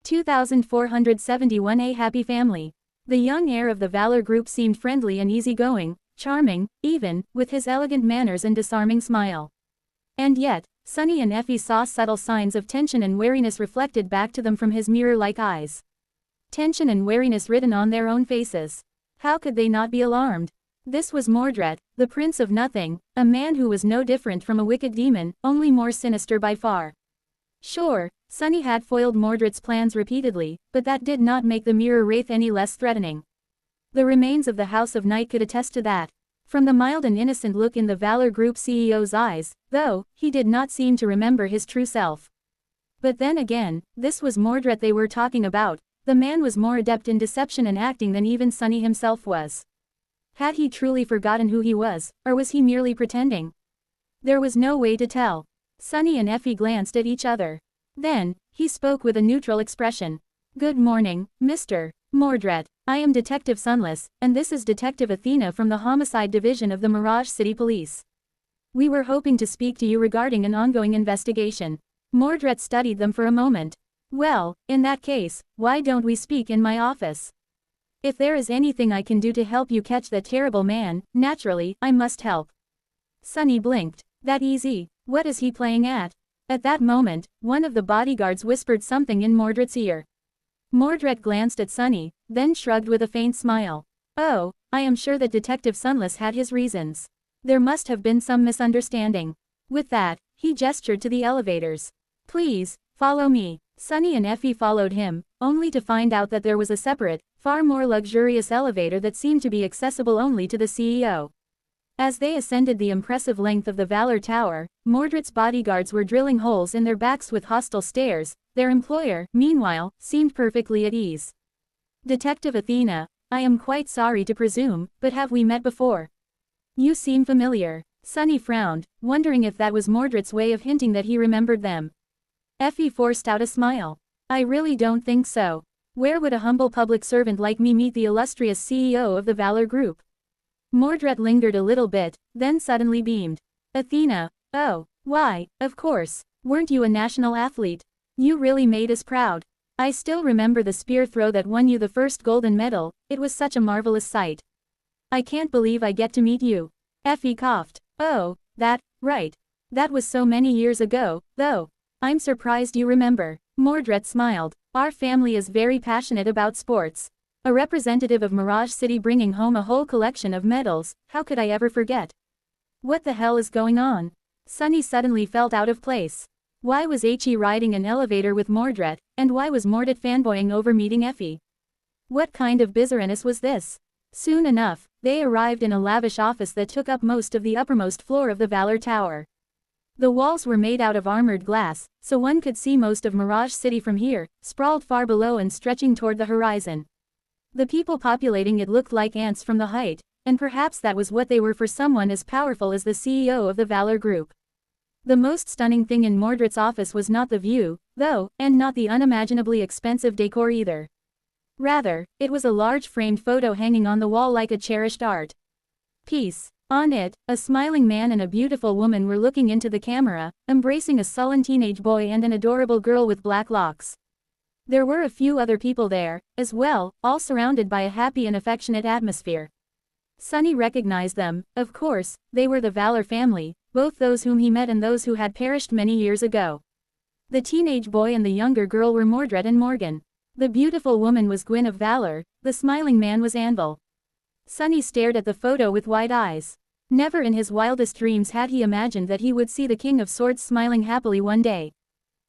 2471 A happy family. The young heir of the Valor Group seemed friendly and easygoing, charming, even, with his elegant manners and disarming smile. And yet, Sunny and Effie saw subtle signs of tension and wariness reflected back to them from his mirror-like eyes. Tension and wariness written on their own faces. How could they not be alarmed? This was Mordred, the Prince of Nothing, a man who was no different from a wicked demon, only more sinister by far. Sure, Sunny had foiled Mordred's plans repeatedly, but that did not make the mirror wraith any less threatening. The remains of the House of Night could attest to that. From the mild and innocent look in the Valor Group CEO's eyes, though, he did not seem to remember his true self. But then again, this was Mordred they were talking about. The man was more adept in deception and acting than even Sunny himself was. Had he truly forgotten who he was, or was he merely pretending? There was no way to tell. Sunny and Effie glanced at each other. Then, he spoke with a neutral expression. "Good morning, Mr. Mordred. I am Detective Sunless, and this is Detective Athena from the Homicide Division of the Mirage City Police. We were hoping to speak to you regarding an ongoing investigation." Mordred studied them for a moment. "Well, in that case, why don't we speak in my office? If there is anything I can do to help you catch that terrible man, naturally, I must help." Sunny blinked. That easy? What is he playing at? At that moment, one of the bodyguards whispered something in Mordred's ear. Mordred glanced at Sunny, then shrugged with a faint smile. "Oh, I am sure that Detective Sunless had his reasons. There must have been some misunderstanding." With that, he gestured to the elevators. "Please, follow me." Sunny and Effie followed him, only to find out that there was a separate, far more luxurious elevator that seemed to be accessible only to the CEO. As they ascended the impressive length of the Valor Tower, Mordred's bodyguards were drilling holes in their backs with hostile stares. Their employer, meanwhile, seemed perfectly at ease. "Detective Athena, I am quite sorry to presume, but have we met before? You seem familiar." Sunny frowned, wondering if that was Mordred's way of hinting that he remembered them. Effie forced out a smile. "I really don't think so. Where would a humble public servant like me meet the illustrious CEO of the Valor Group?" Mordred lingered a little bit, then suddenly beamed. "Athena, oh, why, of course, weren't you a national athlete? You really made us proud. I still remember the spear throw that won you the first golden medal. It was such a marvelous sight. I can't believe I get to meet you." Effie coughed. "Oh, right. That was so many years ago, though. I'm surprised you remember." Mordred smiled. "Our family is very passionate about sports. A representative of Mirage City bringing home a whole collection of medals, how could I ever forget? What the hell is going on?" Sunny suddenly felt out of place. Why was He riding an elevator with Mordred, and why was Mordred fanboying over meeting Effie? What kind of bizarreness was this? Soon enough, they arrived in a lavish office that took up most of the uppermost floor of the Valor Tower. The walls were made out of armored glass, so one could see most of Mirage City from here, sprawled far below and stretching toward the horizon. The people populating it looked like ants from the height, and perhaps that was what they were for someone as powerful as the CEO of the Valor Group. The most stunning thing in Mordred's office was not the view, though, and not the unimaginably expensive decor either. Rather, it was a large framed photo hanging on the wall like a cherished art piece. On it, a smiling man and a beautiful woman were looking into the camera, embracing a sullen teenage boy and an adorable girl with black locks. There were a few other people there, as well, all surrounded by a happy and affectionate atmosphere. Sunny recognized them. Of course, they were the Valor family, both those whom he met and those who had perished many years ago. The teenage boy and the younger girl were Mordred and Morgan. The beautiful woman was Gwyn of Valor, the smiling man was Anvil. Sunny stared at the photo with wide eyes. Never in his wildest dreams had he imagined that he would see the King of Swords smiling happily one day.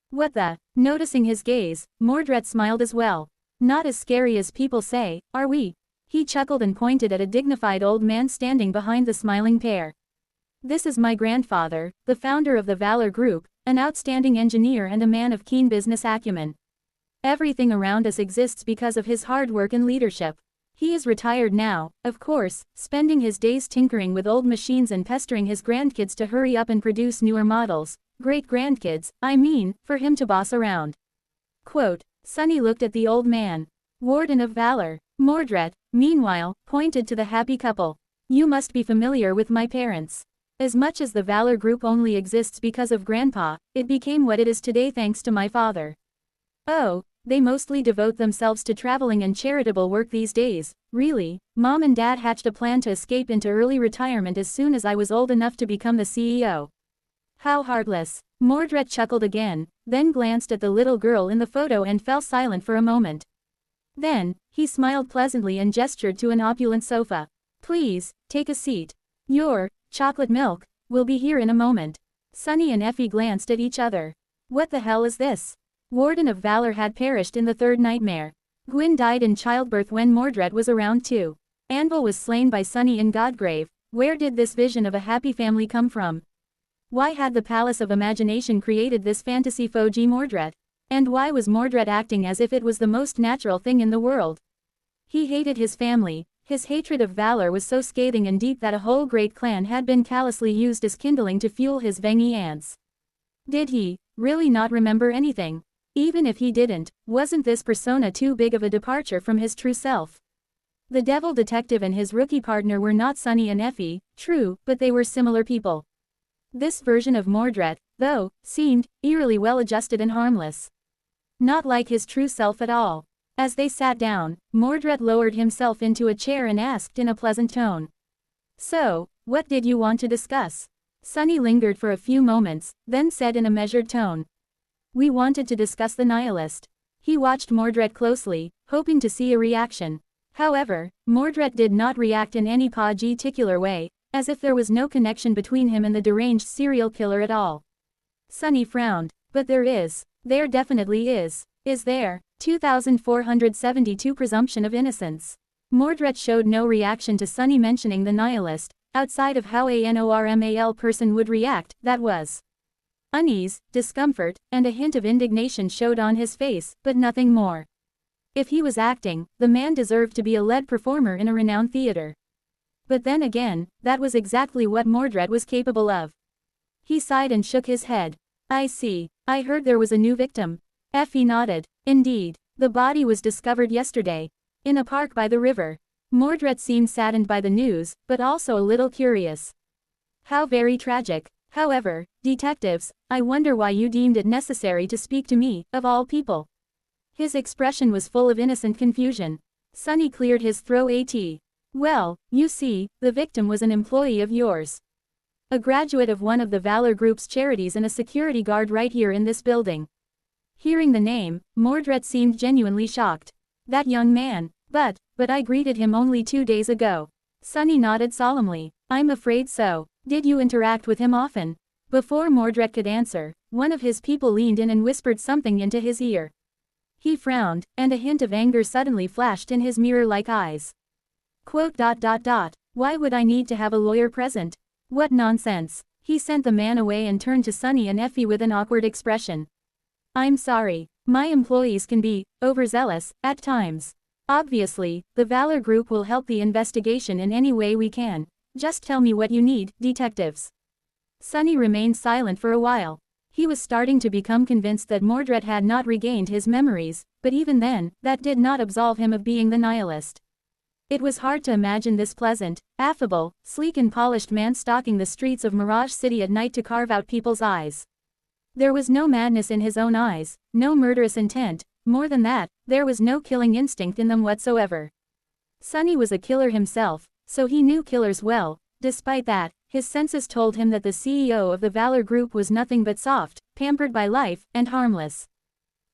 What the? Noticing his gaze, Mordred smiled as well. "Not as scary as people say, are we?" He chuckled and pointed at a dignified old man standing behind the smiling pair. "This is my grandfather, the founder of the Valor Group, an outstanding engineer and a man of keen business acumen. Everything around us exists because of his hard work and leadership. He is retired now, of course, spending his days tinkering with old machines and pestering his grandkids to hurry up and produce newer models, great-grandkids, I mean, for him to boss around." Quote. Sunny looked at the old man. Warden of Valor. Mordred, meanwhile, pointed to the happy couple. "You must be familiar with my parents. As much as the Valor Group only exists because of Grandpa, it became what it is today thanks to my father." "Oh, They mostly devote themselves to traveling and charitable work these days. Really, Mom and Dad hatched a plan to escape into early retirement as soon as I was old enough to become the CEO. How heartless. Mordred chuckled again, then glanced at the little girl in the photo and fell silent for a moment. Then, he smiled pleasantly and gestured to an opulent sofa. Please, take a seat. Your chocolate milk will be here in a moment. Sunny and Effie glanced at each other. What the hell is this? Warden of Valor had perished in the third nightmare. Gwyn died in childbirth when Mordred was around too. Anvil was slain by Sunny in Godgrave. Where did this vision of a happy family come from? Why had the Palace of Imagination created this fantasy Foji Mordred? And why was Mordred acting as if it was the most natural thing in the world? He hated his family. His hatred of Valor was so scathing and deep that a whole great clan had been callously used as kindling to fuel his Vengi ants. Did he really not remember anything? Even if he didn't, wasn't this persona too big of a departure from his true self? The devil detective and his rookie partner were not Sunny and Effie, true, but they were similar people. This version of Mordred, though, seemed eerily well-adjusted and harmless. Not like his true self at all. As they sat down, Mordred lowered himself into a chair and asked in a pleasant tone. So, what did you want to discuss? Sunny lingered for a few moments, then said in a measured tone. We wanted to discuss the Nihilist. He watched Mordred closely, hoping to see a reaction. However, Mordred did not react in any particular way, as if there was no connection between him and the deranged serial killer at all. Sunny frowned. But there is. There definitely is. Is there? 2472 Presumption of innocence. Mordred showed no reaction to Sunny mentioning the Nihilist, outside of how a normal person would react, that was. Unease, discomfort, and a hint of indignation showed on his face, but nothing more. If he was acting, the man deserved to be a lead performer in a renowned theater. But then again, that was exactly what Mordred was capable of. He sighed and shook his head. I see. I heard there was a new victim. Effie nodded. Indeed. The body was discovered yesterday. In a park by the river. Mordred seemed saddened by the news, but also a little curious. How very tragic. However, detectives, I wonder why you deemed it necessary to speak to me, of all people. His expression was full of innocent confusion. Sunny cleared his throat. Well, you see, the victim was an employee of yours. A graduate of one of the Valor Group's charities and a security guard right here in this building. Hearing the name, Mordred seemed genuinely shocked. That young man, but I greeted him only 2 days ago. Sunny nodded solemnly. I'm afraid so. Did you interact with him often? Before Mordred could answer, one of his people leaned in and whispered something into his ear. He frowned, and a hint of anger suddenly flashed in his mirror-like eyes. Quote. Why would I need to have a lawyer present? What nonsense. He sent the man away and turned to Sunny and Effie with an awkward expression. I'm sorry. My employees can be overzealous at times. Obviously, the Valor Group will help the investigation in any way we can. Just tell me what you need, detectives. Sunny remained silent for a while. He was starting to become convinced that Mordred had not regained his memories, but even then, that did not absolve him of being the Nihilist. It was hard to imagine this pleasant, affable, sleek and polished man stalking the streets of Mirage City at night to carve out people's eyes. There was no madness in his own eyes, no murderous intent. More than that, there was no killing instinct in them whatsoever. Sunny was a killer himself, so he knew killers well. Despite that, his senses told him that the CEO of the Valor Group was nothing but soft, pampered by life, and harmless.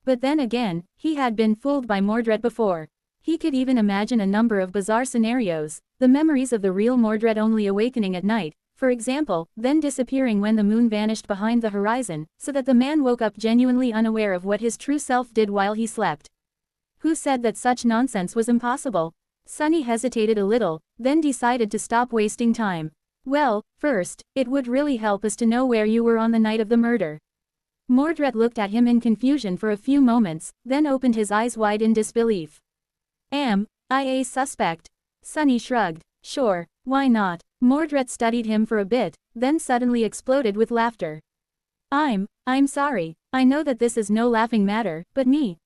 But then again, he had been fooled by Mordred before. He could even imagine a number of bizarre scenarios, the memories of the real Mordred only awakening at night, for example, then disappearing when the moon vanished behind the horizon, so that the man woke up genuinely unaware of what his true self did while he slept. Who said that such nonsense was impossible? Sunny hesitated a little, then decided to stop wasting time. Well, first, it would really help us to know where you were on the night of the murder. Mordred looked at him in confusion for a few moments, then opened his eyes wide in disbelief. Am I a suspect? Sunny shrugged. Sure, why not? Mordred studied him for a bit, then suddenly exploded with laughter. I'm sorry. I know that this is no laughing matter, but me,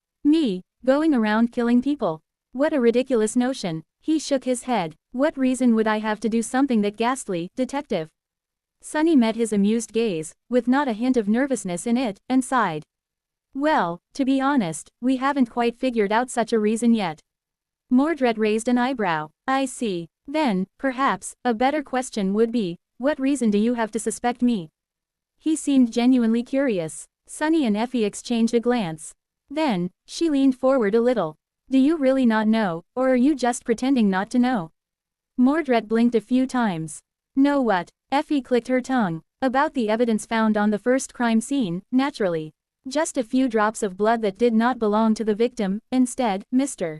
going around killing people. What a ridiculous notion. He shook his head. What reason would I have to do something that ghastly, detective? Sunny met his amused gaze, with not a hint of nervousness in it, and sighed. Well, to be honest, we haven't quite figured out such a reason yet. Mordred raised an eyebrow. I see. Then, perhaps, a better question would be, what reason do you have to suspect me? He seemed genuinely curious. Sunny and Effie exchanged a glance. Then, she leaned forward a little. Do you really not know, or are you just pretending not to know? Mordred blinked a few times. Know what? Effie clicked her tongue. About the evidence found on the first crime scene, naturally. Just a few drops of blood that did not belong to the victim, instead, Mr.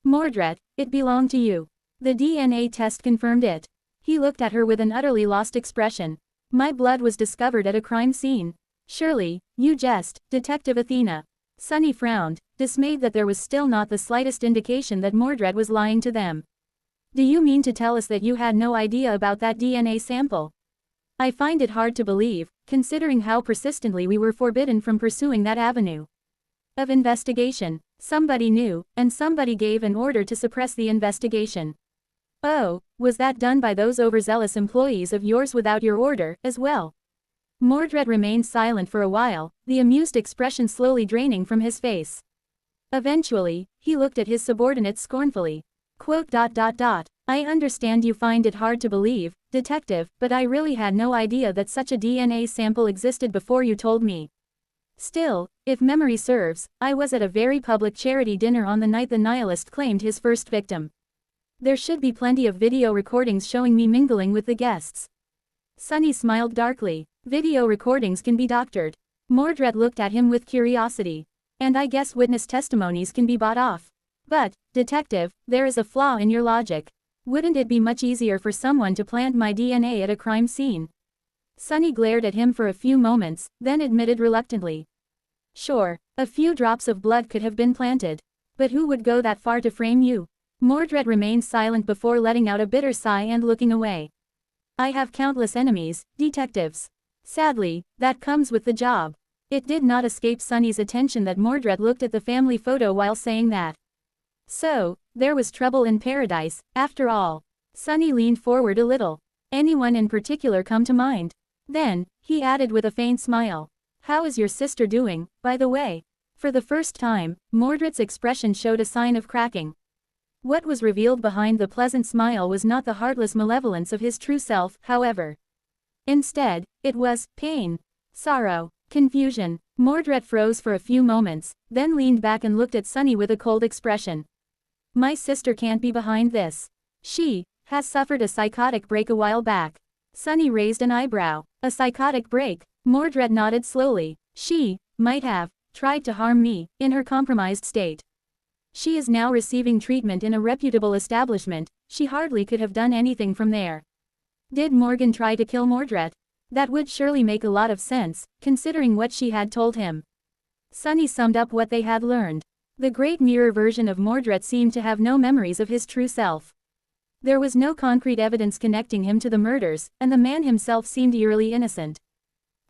Mordred, it belonged to you. The DNA test confirmed it. He looked at her with an utterly lost expression. My blood was discovered at a crime scene. Surely, you jest, Detective Athena. Sunny frowned, dismayed that there was still not the slightest indication that Mordred was lying to them. Do you mean to tell us that you had no idea about that DNA sample? I find it hard to believe, considering how persistently we were forbidden from pursuing that avenue of investigation. Somebody knew, and somebody gave an order to suppress the investigation. Oh, was that done by those overzealous employees of yours without your order, as well? Mordred remained silent for a while, the amused expression slowly draining from his face. Eventually, he looked at his subordinate scornfully. Quote, I understand you find it hard to believe, Detective, but I really had no idea that such a DNA sample existed before you told me. Still, if memory serves, I was at a very public charity dinner on the night the nihilist claimed his first victim. There should be plenty of video recordings showing me mingling with the guests. Sunny smiled darkly. Video recordings can be doctored. Mordred looked at him with curiosity. And I guess witness testimonies can be bought off. But, Detective, there is a flaw in your logic. Wouldn't it be much easier for someone to plant my DNA at a crime scene? Sunny glared at him for a few moments, then admitted reluctantly. Sure, a few drops of blood could have been planted. But who would go that far to frame you? Mordred remained silent before letting out a bitter sigh and looking away. I have countless enemies, detectives. Sadly, that comes with the job. It did not escape Sunny's attention that Mordred looked at the family photo while saying that. So, there was trouble in paradise, after all. Sunny leaned forward a little. Anyone in particular come to mind? Then, he added with a faint smile. How is your sister doing, by the way? For the first time, Mordred's expression showed a sign of cracking. What was revealed behind the pleasant smile was not the heartless malevolence of his true self, however. Instead, it was pain, sorrow, confusion. Mordred froze for a few moments, then leaned back and looked at Sunny with a cold expression. My sister can't be behind this. She has suffered a psychotic break a while back. Sunny raised an eyebrow. A psychotic break? Mordred nodded slowly. She might have tried to harm me, in her compromised state. She is now receiving treatment in a reputable establishment. She hardly could have done anything from there. Did Morgan try to kill Mordred? That would surely make a lot of sense, considering what she had told him. Sunny summed up what they had learned. The Great Mirror version of Mordred seemed to have no memories of his true self. There was no concrete evidence connecting him to the murders, and the man himself seemed eerily innocent.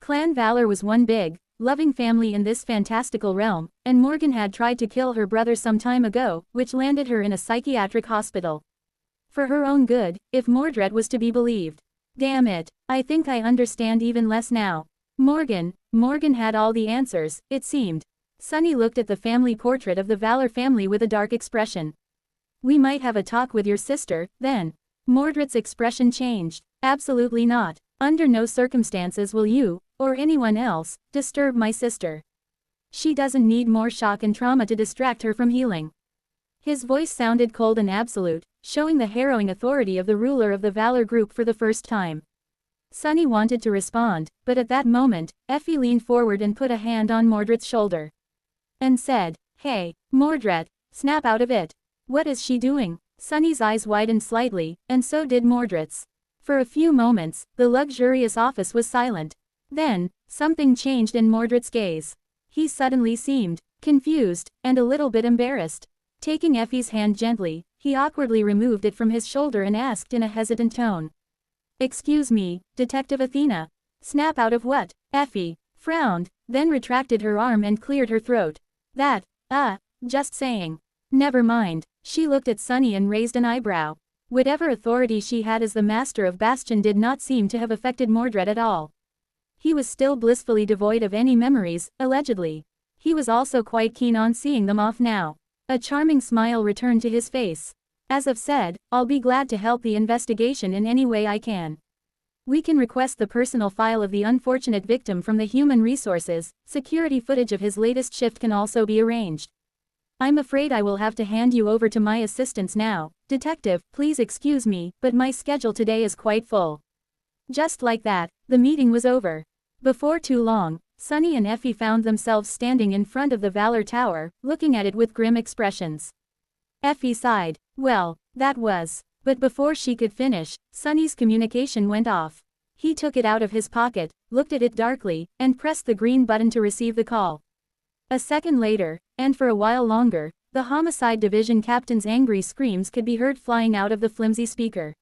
Clan Valor was one big, loving family in this fantastical realm, and Morgan had tried to kill her brother some time ago, which landed her in a psychiatric hospital. For her own good, if Mordred was to be believed. Damn it, I think I understand even less now. Morgan had all the answers, it seemed. Sunny looked at the family portrait of the Valor family with a dark expression. We might have a talk with your sister, then. Mordred's expression changed. Absolutely not. Under no circumstances will you, or anyone else, disturb my sister. She doesn't need more shock and trauma to distract her from healing. His voice sounded cold and absolute, showing the harrowing authority of the ruler of the Valor group for the first time. Sunny wanted to respond, but at that moment, Effie leaned forward and put a hand on Mordred's shoulder. And said, Hey, Mordred, snap out of it. What is she doing? Sunny's eyes widened slightly, and so did Mordred's. For a few moments, the luxurious office was silent. Then, something changed in Mordred's gaze. He suddenly seemed confused, and a little bit embarrassed. Taking Effie's hand gently, he awkwardly removed it from his shoulder and asked in a hesitant tone. Excuse me, Detective Athena. Snap out of what? Effie frowned, then retracted her arm and cleared her throat. Just saying. Never mind. She looked at Sunny and raised an eyebrow. Whatever authority she had as the master of Bastion did not seem to have affected Mordred at all. He was still blissfully devoid of any memories, allegedly. He was also quite keen on seeing them off now. A charming smile returned to his face. As I've said, I'll be glad to help the investigation in any way I can. We can request the personal file of the unfortunate victim from the Human Resources. Security footage of his latest shift can also be arranged. I'm afraid I will have to hand you over to my assistants now. Detective, please excuse me, but my schedule today is quite full. Just like that, the meeting was over. Before too long, Sunny and Effie found themselves standing in front of the Valor Tower, looking at it with grim expressions. Effie sighed. Well, that was. But before she could finish, Sunny's communication went off. He took it out of his pocket, looked at it darkly, and pressed the green button to receive the call. A second later, and for a while longer, the Homicide Division captain's angry screams could be heard flying out of the flimsy speaker.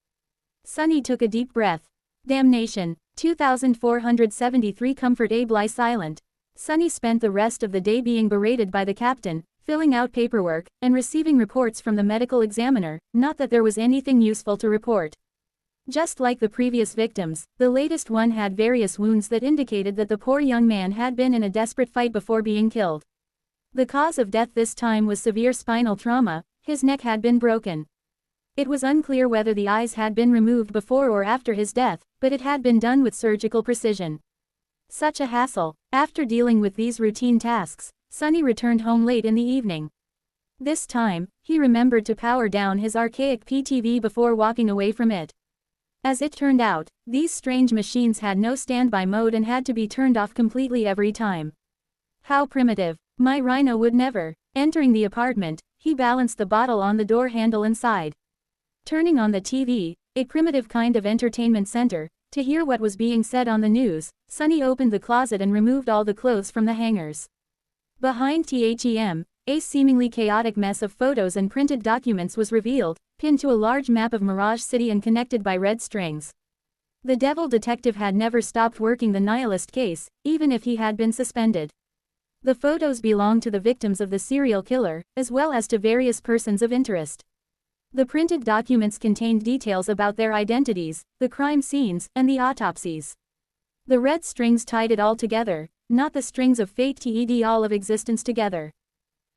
Sunny took a deep breath. Damnation. 2473 Comfort Abe lie silent. Sunny spent the rest of the day being berated by the captain, filling out paperwork, and receiving reports from the medical examiner, not that there was anything useful to report. Just like the previous victims, the latest one had various wounds that indicated that the poor young man had been in a desperate fight before being killed. The cause of death this time was severe spinal trauma. His neck had been broken. It was unclear whether the eyes had been removed before or after his death, but it had been done with surgical precision. Such a hassle. After dealing with these routine tasks, Sunny returned home late in the evening. This time, he remembered to power down his archaic PTV before walking away from it. As it turned out, these strange machines had no standby mode and had to be turned off completely every time. How primitive. My Rhino would never. Entering the apartment, he balanced the bottle on the door handle and sighed. Turning on the TV, a primitive kind of entertainment center, to hear what was being said on the news, Sunny opened the closet and removed all the clothes from the hangers. Behind THEM, a seemingly chaotic mess of photos and printed documents was revealed, pinned to a large map of Mirage City and connected by red strings. The devil detective had never stopped working the Nihilist case, even if he had been suspended. The photos belonged to the victims of the serial killer, as well as to various persons of interest. The printed documents contained details about their identities, the crime scenes, and the autopsies. The red strings tied it all together, not the strings of fate tied all of existence together.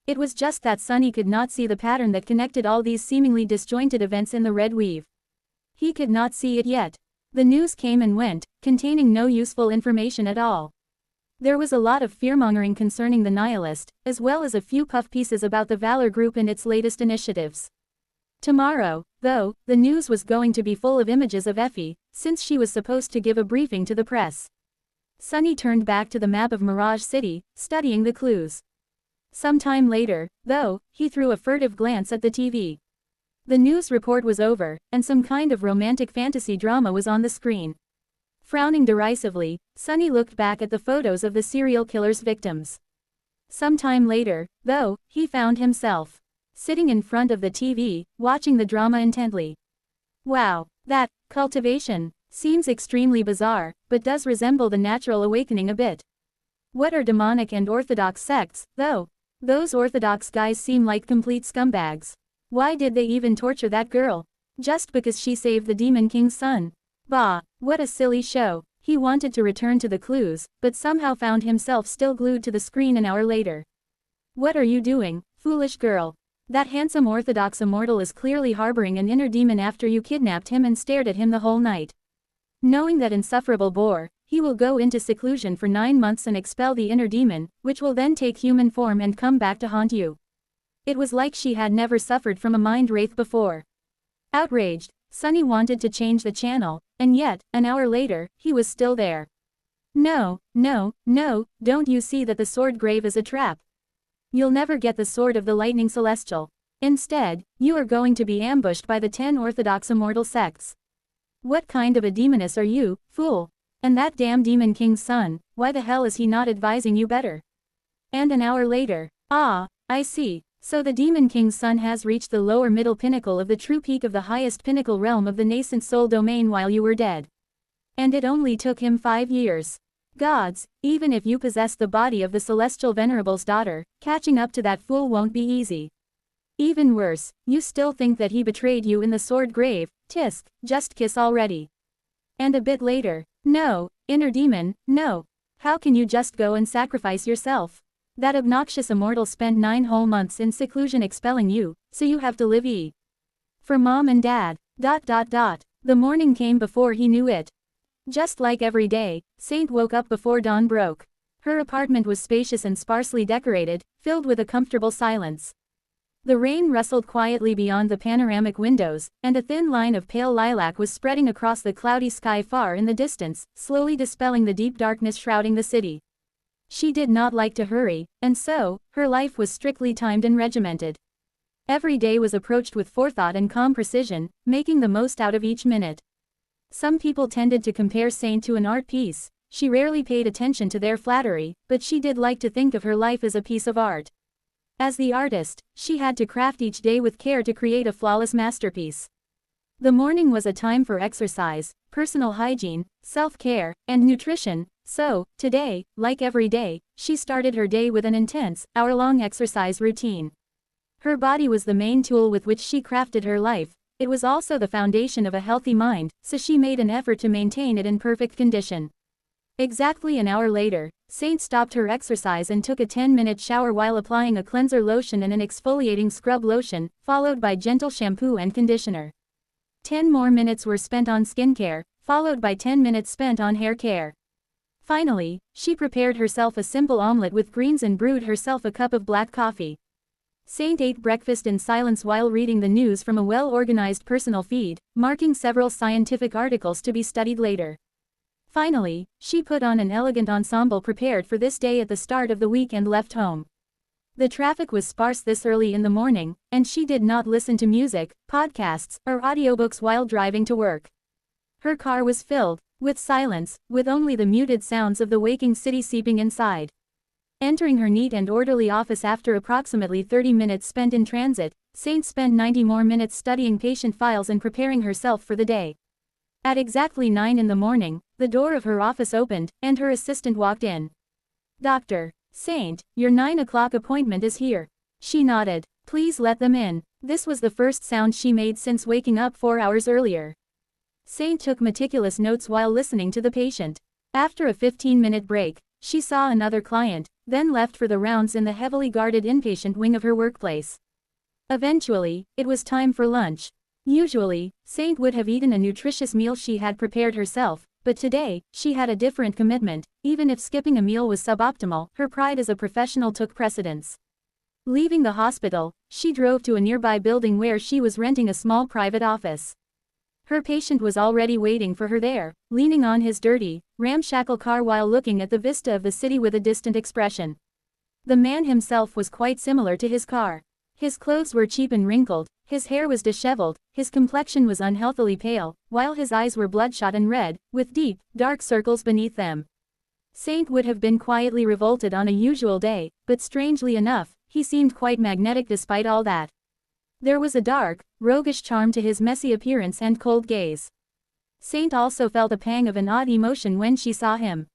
It was just that Sunny could not see the pattern that connected all these seemingly disjointed events in the red weave. He could not see it yet. The news came and went, containing no useful information at all. There was a lot of fearmongering concerning the Nihilist, as well as a few puff pieces about the Valor Group and its latest initiatives. Tomorrow, though, the news was going to be full of images of Effie, since she was supposed to give a briefing to the press. Sunny turned back to the map of Mirage City, studying the clues. Some time later, though, he threw a furtive glance at the TV. The news report was over, and some kind of romantic fantasy drama was on the screen. Frowning derisively, Sunny looked back at the photos of the serial killer's victims. Some time later, though, he found himself sitting in front of the TV, watching the drama intently. Wow, that cultivation seems extremely bizarre, but does resemble the Natural Awakening a bit. What are demonic and orthodox sects, though? Those orthodox guys seem like complete scumbags. Why did they even torture that girl? Just because she saved the Demon King's son? Bah, what a silly show. He wanted to return to the clues, but somehow found himself still glued to the screen an hour later. What are you doing, foolish girl? That handsome Orthodox immortal is clearly harboring an inner demon after you kidnapped him and stared at him the whole night. Knowing that insufferable bore, he will go into seclusion for 9 months and expel the inner demon, which will then take human form and come back to haunt you. It was like she had never suffered from a mind wraith before. Outraged, Sunny wanted to change the channel, and yet, an hour later, he was still there. No, no, no, don't you see that the sword grave is a trap? You'll never get the sword of the lightning celestial. Instead, you are going to be ambushed by the 10 orthodox immortal sects. What kind of a demoness are you, fool? And that damn Demon King's son, why the hell is he not advising you better? And an hour later, ah, I see. So the Demon King's son has reached the lower middle pinnacle of the true peak of the highest pinnacle realm of the nascent soul domain while you were dead. And it only took him 5 years. Gods, even if you possess the body of the celestial venerable's daughter, catching up to that fool won't be easy. Even worse, you still think that he betrayed you in the sword grave. Tisk, just kiss already. And a bit later, no, inner demon, no. How can you just go and sacrifice yourself? That obnoxious immortal spent 9 whole months in seclusion expelling you, so you have to live for mom and dad. The morning came before he knew it. Just like every day, Saint woke up before dawn broke. Her apartment was spacious and sparsely decorated, filled with a comfortable silence. The rain rustled quietly beyond the panoramic windows, and a thin line of pale lilac was spreading across the cloudy sky far in the distance, slowly dispelling the deep darkness shrouding the city. She did not like to hurry, and so, her life was strictly timed and regimented. Every day was approached with forethought and calm precision, making the most out of each minute. Some people tended to compare Saint to an art piece. She rarely paid attention to their flattery, but she did like to think of her life as a piece of art. As the artist, she had to craft each day with care to create a flawless masterpiece. The morning was a time for exercise, personal hygiene, self-care, and nutrition, so, today, like every day, she started her day with an intense, hour-long exercise routine. Her body was the main tool with which she crafted her life. It was also the foundation of a healthy mind, so she made an effort to maintain it in perfect condition. Exactly an hour later, Saint stopped her exercise and took a 10-minute shower while applying a cleanser lotion and an exfoliating scrub lotion, followed by gentle shampoo and conditioner. 10 more minutes were spent on skincare, followed by 10 minutes spent on hair care. Finally, she prepared herself a simple omelette with greens and brewed herself a cup of black coffee. Saint ate breakfast in silence while reading the news from a well-organized personal feed, marking several scientific articles to be studied later. Finally, she put on an elegant ensemble prepared for this day at the start of the week and left home. The traffic was sparse this early in the morning, and she did not listen to music, podcasts, or audiobooks while driving to work. Her car was filled with silence, with only the muted sounds of the waking city seeping inside. Entering her neat and orderly office after approximately 30 minutes spent in transit, Saint spent 90 more minutes studying patient files and preparing herself for the day. At exactly 9 in the morning, the door of her office opened, and her assistant walked in. "Dr. Saint, your 9 o'clock appointment is here." She nodded. "Please let them in." This was the first sound she made since waking up 4 hours earlier. Saint took meticulous notes while listening to the patient. After a 15-minute break, she saw another client, then left for the rounds in the heavily guarded inpatient wing of her workplace. Eventually, it was time for lunch. Usually, Saint would have eaten a nutritious meal she had prepared herself, but today, she had a different commitment. Even if skipping a meal was suboptimal, her pride as a professional took precedence. Leaving the hospital, she drove to a nearby building where she was renting a small private office. Her patient was already waiting for her there, leaning on his dirty, ramshackle car while looking at the vista of the city with a distant expression. The man himself was quite similar to his car. His clothes were cheap and wrinkled, his hair was disheveled, his complexion was unhealthily pale, while his eyes were bloodshot and red, with deep, dark circles beneath them. Saint would have been quietly revolted on a usual day, but strangely enough, he seemed quite magnetic despite all that. There was a dark, roguish charm to his messy appearance and cold gaze. Saint also felt a pang of an odd emotion when she saw him.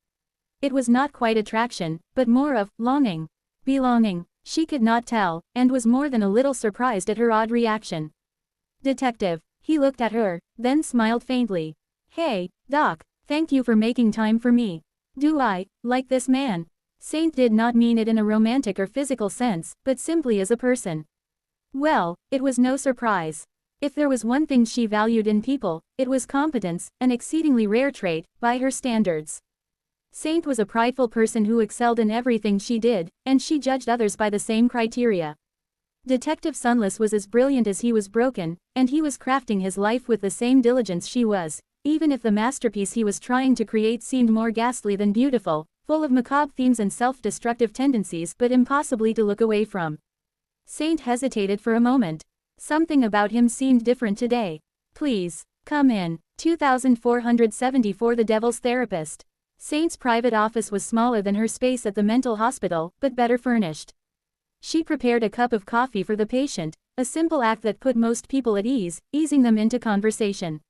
It was not quite attraction, but more of longing. Belonging. She could not tell, and was more than a little surprised at her odd reaction. "Detective." He looked at her, then smiled faintly. "Hey, Doc, thank you for making time for me. Do I like this man?" Saint did not mean it in a romantic or physical sense, but simply as a person. Well, it was no surprise. If there was one thing she valued in people, it was competence, an exceedingly rare trait, by her standards. Saint was a prideful person who excelled in everything she did, and she judged others by the same criteria. Detective Sunless was as brilliant as he was broken, and he was crafting his life with the same diligence she was, even if the masterpiece he was trying to create seemed more ghastly than beautiful, full of macabre themes and self-destructive tendencies but impossibly to look away from. Saint hesitated for a moment. Something about him seemed different today. "Please, come in." 2474 The Devil's Therapist. Saint's private office was smaller than her space at the mental hospital, but better furnished. She prepared a cup of coffee for the patient, a simple act that put most people at ease, easing them into conversation.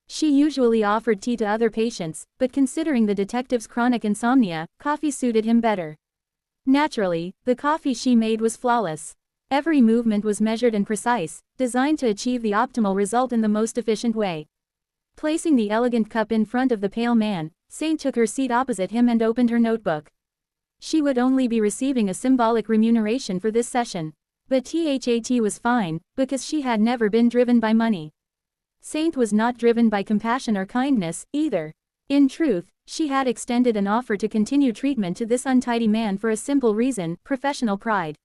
She usually offered tea to other patients, but considering the detective's chronic insomnia, coffee suited him better. Naturally, the coffee she made was flawless. Every movement was measured and precise, designed to achieve the optimal result in the most efficient way. Placing the elegant cup in front of the pale man, Saint took her seat opposite him and opened her notebook. She would only be receiving a symbolic remuneration for this session. But THAT was fine, because she had never been driven by money. Saint was not driven by compassion or kindness, either. In truth, she had extended an offer to continue treatment to this untidy man for a simple reason: professional pride.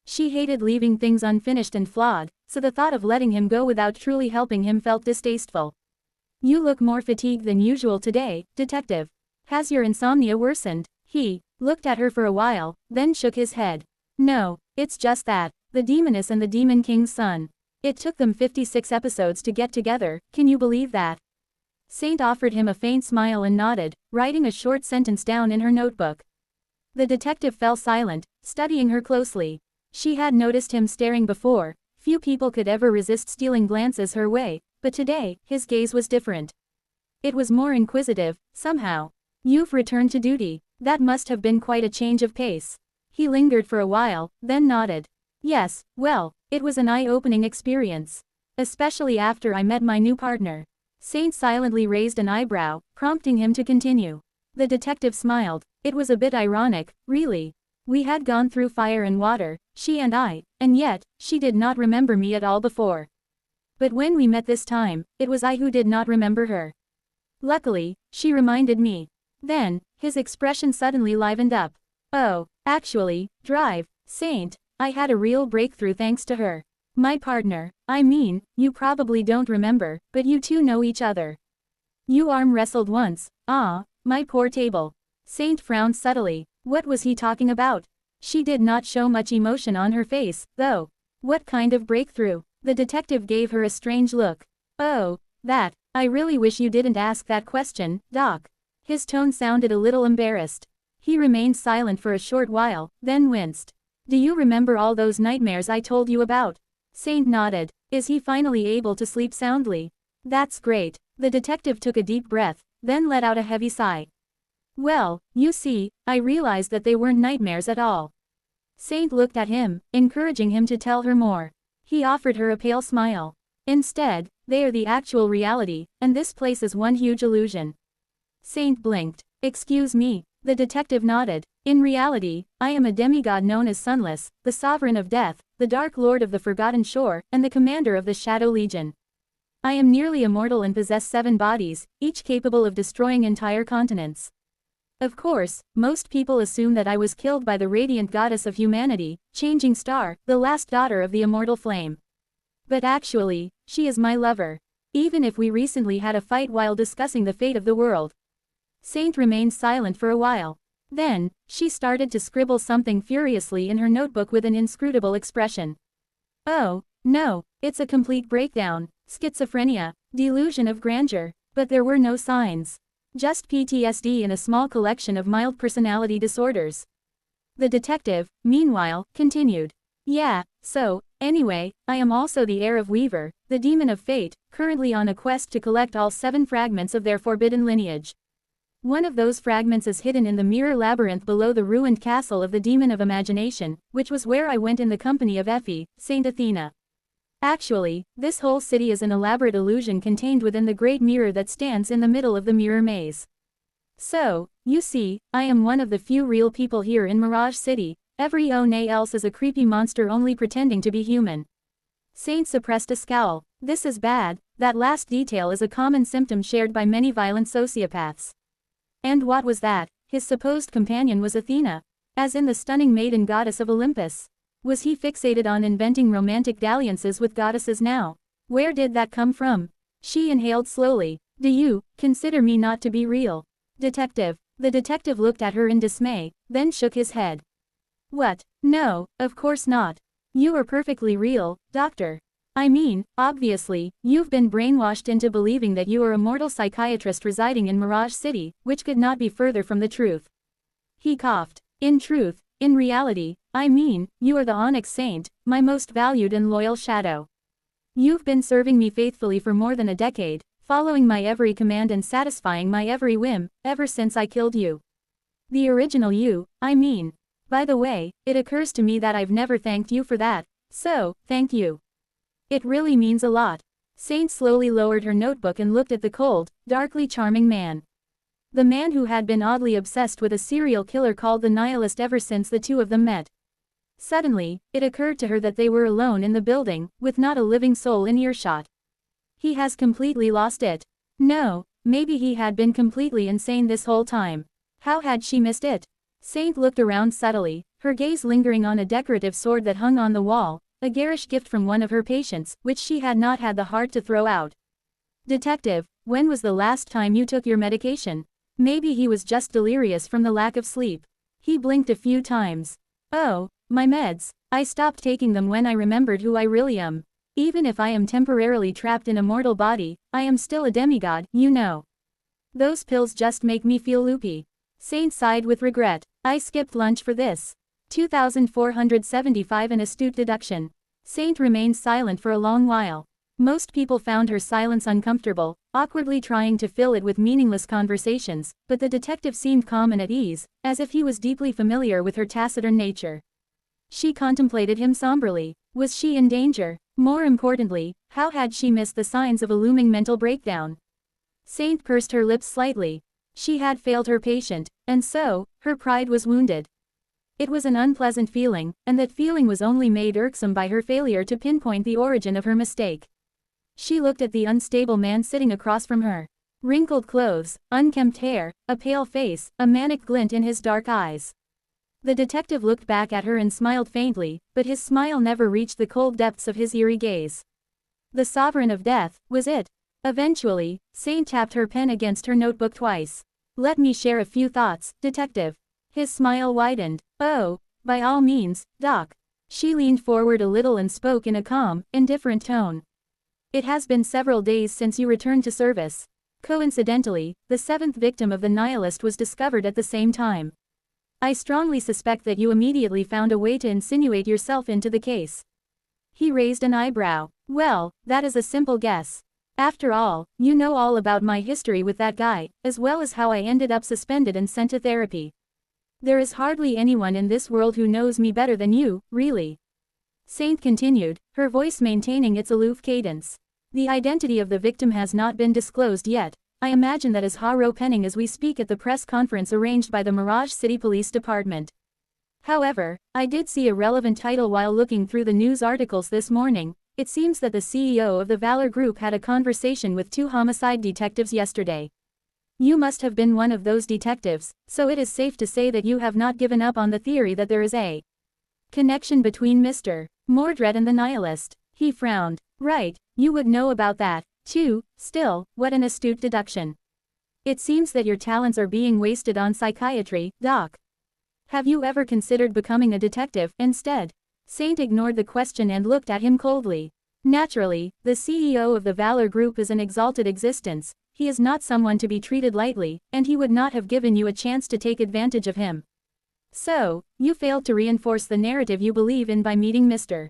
She hated leaving things unfinished and flawed, so the thought of letting him go without truly helping him felt distasteful. You look more fatigued than usual today, detective. Has your insomnia worsened? He looked at her for a while, then shook his head. No, it's just that. The Demoness and the Demon King's son. It took them 56 episodes to get together, can you believe that? Saint offered him a faint smile and nodded, writing a short sentence down in her notebook. The detective fell silent, studying her closely. She had noticed him staring before. Few people could ever resist stealing glances her way, but today, his gaze was different. It was more inquisitive, somehow. You've returned to duty. That must have been quite a change of pace. He lingered for a while, then nodded. Yes, well, it was an eye-opening experience. Especially after I met my new partner. Saint silently raised an eyebrow, prompting him to continue. The detective smiled. It was a bit ironic, really. We had gone through fire and water, she and I, and yet, she did not remember me at all before. But when we met this time, it was I who did not remember her. Luckily, she reminded me. Then, his expression suddenly livened up. Oh, actually, drive, Saint, I had a real breakthrough thanks to her. My partner, I mean, you probably don't remember, but you two know each other. You arm wrestled once. Ah, my poor table. Saint frowned subtly. What was he talking about? She did not show much emotion on her face, though. What kind of breakthrough? The detective gave her a strange look. Oh, that. I really wish you didn't ask that question, Doc. His tone sounded a little embarrassed. He remained silent for a short while, then winced. Do you remember all those nightmares I told you about? Saint nodded. Is he finally able to sleep soundly? That's great. The detective took a deep breath, then let out a heavy sigh. Well, you see, I realized that they weren't nightmares at all. Saint looked at him, encouraging him to tell her more. He offered her a pale smile. Instead, they are the actual reality, and this place is one huge illusion. Saint blinked. Excuse me. The detective nodded. In reality, I am a demigod known as Sunless, the sovereign of death, the Dark Lord of the Forgotten Shore, and the commander of the Shadow Legion. I am nearly immortal and possess 7 bodies, each capable of destroying entire continents. Of course, most people assume that I was killed by the radiant goddess of humanity, Changing Star, the last daughter of the immortal flame. But actually, she is my lover. Even if we recently had a fight while discussing the fate of the world. Saint remained silent for a while. Then, she started to scribble something furiously in her notebook with an inscrutable expression. Oh, no, it's a complete breakdown, schizophrenia, delusion of grandeur, but there were no signs. Just PTSD and a small collection of mild personality disorders. The detective, meanwhile, continued. Yeah, so, anyway, I am also the heir of Weaver, the demon of fate, currently on a quest to collect all 7 fragments of their forbidden lineage. One of those fragments is hidden in the mirror labyrinth below the ruined castle of the Demon of Imagination, which was where I went in the company of Effie, Saint Athena. Actually, this whole city is an elaborate illusion contained within the great mirror that stands in the middle of the mirror maze. So, you see, I am one of the few real people here in Mirage City, everyone else is a creepy monster only pretending to be human. Saint suppressed a scowl. This is bad. That last detail is a common symptom shared by many violent sociopaths. And what was that? His supposed companion was Athena, as in the stunning maiden goddess of Olympus. Was he fixated on inventing romantic dalliances with goddesses now? Where did that come from? She inhaled slowly. Do you consider me not to be real? Detective. The detective looked at her in dismay, then shook his head. What? No, of course not. You are perfectly real, Doctor. I mean, obviously, you've been brainwashed into believing that you are a mortal psychiatrist residing in Mirage City, which could not be further from the truth. He coughed. In truth, in reality, I mean, you are the Onyx Saint, my most valued and loyal shadow. You've been serving me faithfully for more than a decade, following my every command and satisfying my every whim, ever since I killed you. The original you, I mean. By the way, it occurs to me that I've never thanked you for that, so, thank you. It really means a lot. Saint slowly lowered her notebook and looked at the cold, darkly charming man. The man who had been oddly obsessed with a serial killer called the Nihilist ever since the two of them met. Suddenly, it occurred to her that they were alone in the building, with not a living soul in earshot. He has completely lost it. No, maybe he had been completely insane this whole time. How had she missed it? Saint looked around subtly, her gaze lingering on a decorative sword that hung on the wall, a garish gift from one of her patients, which she had not had the heart to throw out. Detective, when was the last time you took your medication? Maybe he was just delirious from the lack of sleep. He blinked a few times. Oh, my meds. I stopped taking them when I remembered who I really am. Even if I am temporarily trapped in a mortal body, I am still a demigod, you know. Those pills just make me feel loopy. Saint sighed with regret. I skipped lunch for this. 2475 An astute deduction. Saint remained silent for a long while. Most people found her silence uncomfortable, awkwardly trying to fill it with meaningless conversations, but the detective seemed calm and at ease, as if he was deeply familiar with her taciturn nature. She contemplated him somberly. Was she in danger? More importantly, how had she missed the signs of a looming mental breakdown? Saint pursed her lips slightly. She had failed her patient, and so, her pride was wounded. It was an unpleasant feeling, and that feeling was only made irksome by her failure to pinpoint the origin of her mistake. She looked at the unstable man sitting across from her. Wrinkled clothes, unkempt hair, a pale face, a manic glint in his dark eyes. The detective looked back at her and smiled faintly, but his smile never reached the cold depths of his eerie gaze. The sovereign of death, was it? Eventually, Saint tapped her pen against her notebook twice. Let me share a few thoughts, detective. His smile widened. Oh, by all means, Doc. She leaned forward a little and spoke in a calm, indifferent tone. It has been several days since you returned to service. Coincidentally, the seventh victim of the Nihilist was discovered at the same time. I strongly suspect that you immediately found a way to insinuate yourself into the case. He raised an eyebrow. Well, that is a simple guess. After all, you know all about my history with that guy, as well as how I ended up suspended and sent to therapy. There is hardly anyone in this world who knows me better than you, really. Saint continued, her voice maintaining its aloof cadence. The identity of the victim has not been disclosed yet. I imagine that is Haro Penning as we speak at the press conference arranged by the Mirage City Police Department. However, I did see a relevant title while looking through the news articles this morning. It seems that the CEO of the Valor Group had a conversation with two homicide detectives yesterday. You must have been one of those detectives, so it is safe to say that you have not given up on the theory that there is a connection between Mr. Mordred and the Nihilist. He frowned. Right, you would know about that, too. Still, what an astute deduction. It seems that your talents are being wasted on psychiatry, Doc. Have you ever considered becoming a detective, instead? Saint ignored the question and looked at him coldly. Naturally, the CEO of the Valor Group is an exalted existence. He is not someone to be treated lightly, and he would not have given you a chance to take advantage of him. So, you failed to reinforce the narrative you believe in by meeting Mr.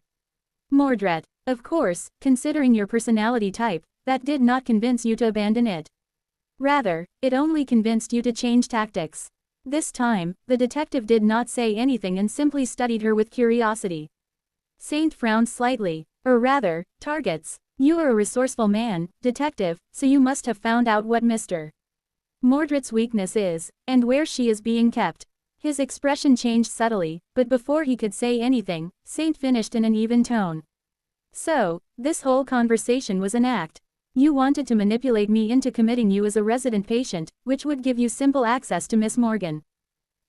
Mordred. Of course, considering your personality type, that did not convince you to abandon it. Rather, it only convinced you to change tactics. This time, the detective did not say anything and simply studied her with curiosity. Saint frowned slightly. Or rather, targets. You are a resourceful man, detective, so you must have found out what Mr. Mordred's weakness is, and where she is being kept. His expression changed subtly, but before he could say anything, Saint finished in an even tone. So, this whole conversation was an act. You wanted to manipulate me into committing you as a resident patient, which would give you simple access to Miss Morgan.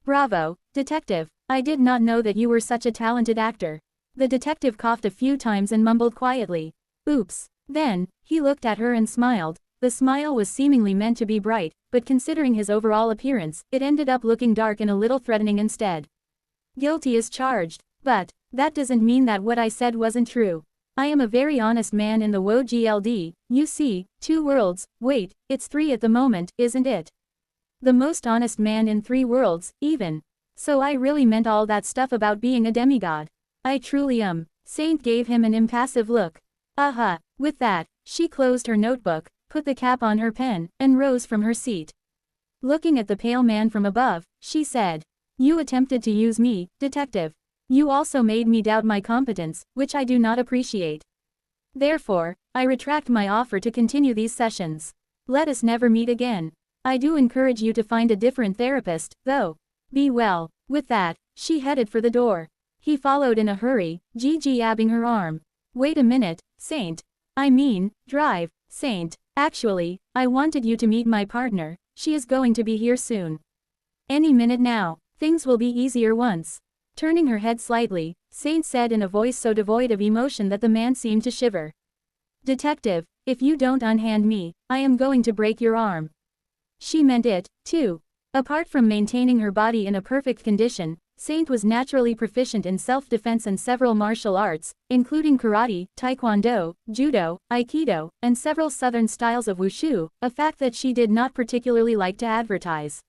Bravo, detective. I did not know that you were such a talented actor. The detective coughed a few times and mumbled quietly. Oops. Then, he looked at her and smiled. The smile was seemingly meant to be bright, but considering his overall appearance, it ended up looking dark and a little threatening instead. Guilty as charged. But, that doesn't mean that what I said wasn't true. I am a very honest man in the WOGLD, you see, 2 worlds, wait, it's 3 at the moment, isn't it? The most honest man in 3 worlds, even. So I really meant all that stuff about being a demigod. I truly am. Saint gave him an impassive look. Aha. With that, she closed her notebook, put the cap on her pen, and rose from her seat. Looking at the pale man from above, she said, You attempted to use me, detective. You also made me doubt my competence, which I do not appreciate. Therefore, I retract my offer to continue these sessions. Let us never meet again. I do encourage you to find a different therapist, though. Be well. With that, she headed for the door. He followed in a hurry, jabbing her arm. Wait a minute, Saint. I mean, drive, Saint. Actually, I wanted you to meet my partner. She is going to be here soon. Any minute now. Things will be easier once. Turning her head slightly, Saint said in a voice so devoid of emotion that the man seemed to shiver. Detective, if you don't unhand me, I am going to break your arm. She meant it, too. Apart from maintaining her body in a perfect condition, Saint was naturally proficient in self-defense and several martial arts, including karate, taekwondo, judo, aikido, and several southern styles of wushu, a fact that she did not particularly like to advertise.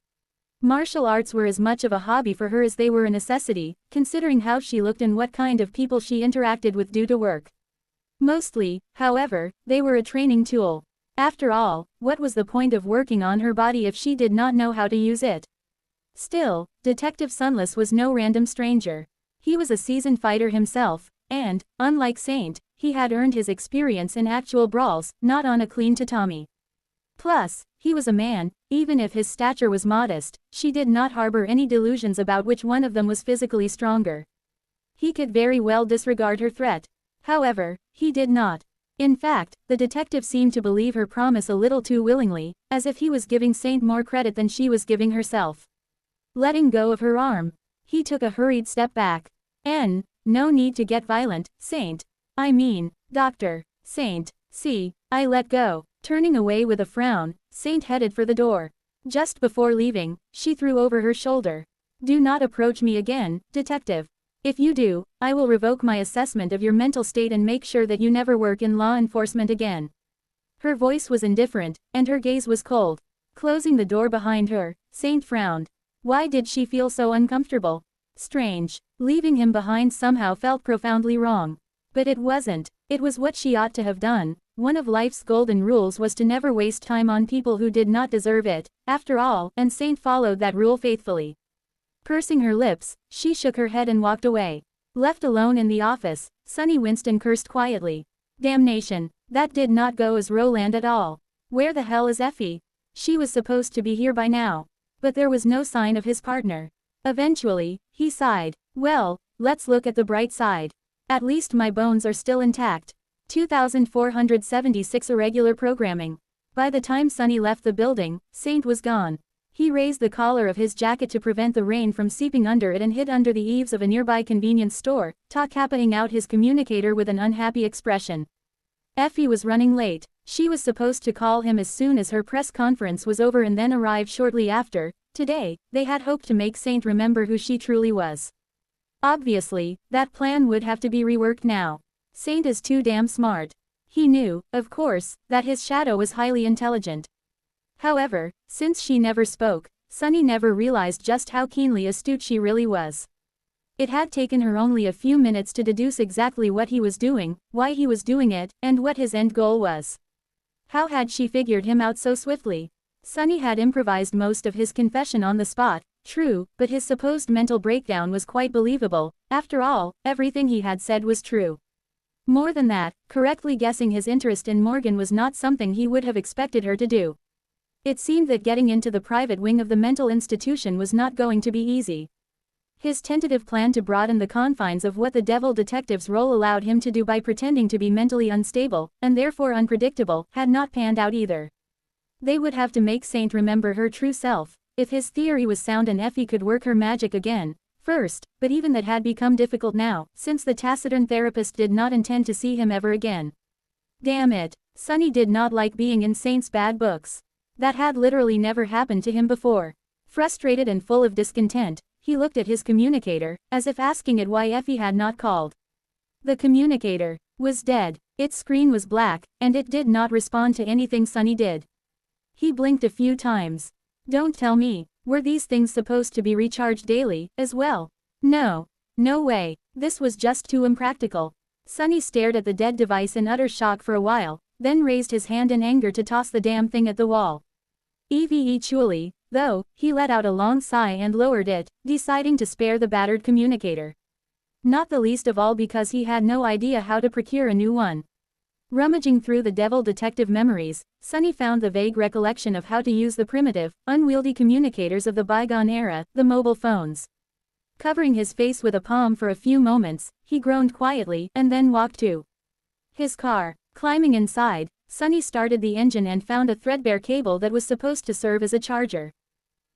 Martial arts were as much of a hobby for her as they were a necessity, considering how she looked and what kind of people she interacted with due to work. Mostly, however, they were a training tool. After all, what was the point of working on her body if she did not know how to use it? Still, Detective Sunless was no random stranger. He was a seasoned fighter himself, and, unlike Saint, he had earned his experience in actual brawls, not on a clean tatami. Plus, he was a man. Even if his stature was modest, she did not harbor any delusions about which one of them was physically stronger. He could very well disregard her threat. However, he did not. In fact, the detective seemed to believe her promise a little too willingly, as if he was giving Saint more credit than she was giving herself. Letting go of her arm, he took a hurried step back. No need to get violent, Saint. I mean, Doctor. Saint. See, I let go. Turning away with a frown, Saint headed for the door. Just before leaving, she threw over her shoulder. Do not approach me again, detective. If you do, I will revoke my assessment of your mental state and make sure that you never work in law enforcement again. Her voice was indifferent, and her gaze was cold. Closing the door behind her, Saint frowned. Why did she feel so uncomfortable? Strange. Leaving him behind somehow felt profoundly wrong. But it wasn't. It was what she ought to have done. One of life's golden rules was to never waste time on people who did not deserve it, after all, and Saint followed that rule faithfully. Pursing her lips, she shook her head and walked away. Left alone in the office, Sonny Winston cursed quietly. Damnation, that did not go as Roland at all. Where the hell is Effie? She was supposed to be here by now. But there was no sign of his partner. Eventually, he sighed. Well, let's look at the bright side. At least my bones are still intact. 2476 irregular programming. By the time Sonny left the building, Saint was gone. He raised the collar of his jacket to prevent the rain from seeping under it and hid under the eaves of a nearby convenience store, tapping out his communicator with an unhappy expression. Effie was running late. She was supposed to call him as soon as her press conference was over and then arrive shortly after. Today, they had hoped to make Saint remember who she truly was. Obviously, that plan would have to be reworked now. Saint is too damn smart. He knew, of course, that his shadow was highly intelligent. However, since she never spoke, Sonny never realized just how keenly astute she really was. It had taken her only a few minutes to deduce exactly what he was doing, why he was doing it, and what his end goal was. How had she figured him out so swiftly? Sonny had improvised most of his confession on the spot, true, but his supposed mental breakdown was quite believable. After all, everything he had said was true. More than that, correctly guessing his interest in Morgan was not something he would have expected her to do. It seemed that getting into the private wing of the mental institution was not going to be easy. His tentative plan to broaden the confines of what the Devil Detective's role allowed him to do by pretending to be mentally unstable, and therefore unpredictable, had not panned out either. They would have to make Saint remember her true self. If his theory was sound and Effie could work her magic again, first, but even that had become difficult now, since the taciturn therapist did not intend to see him ever again. Damn it, Sonny did not like being in Saint's bad books. That had literally never happened to him before. Frustrated and full of discontent, he looked at his communicator, as if asking it why Effie had not called. The communicator was dead. Its screen was black, and it did not respond to anything Sonny did. He blinked a few times. Don't tell me, were these things supposed to be recharged daily, as well? No. No way. This was just too impractical. Sonny stared at the dead device in utter shock for a while, then raised his hand in anger to toss the damn thing at the wall. Eventually, though, he let out a long sigh and lowered it, deciding to spare the battered communicator. Not the least of all because he had no idea how to procure a new one. Rummaging through the Devil Detective memories, Sunny found the vague recollection of how to use the primitive, unwieldy communicators of the bygone era, the mobile phones. Covering his face with a palm for a few moments, he groaned quietly and then walked to his car. Climbing inside, Sunny started the engine and found a threadbare cable that was supposed to serve as a charger.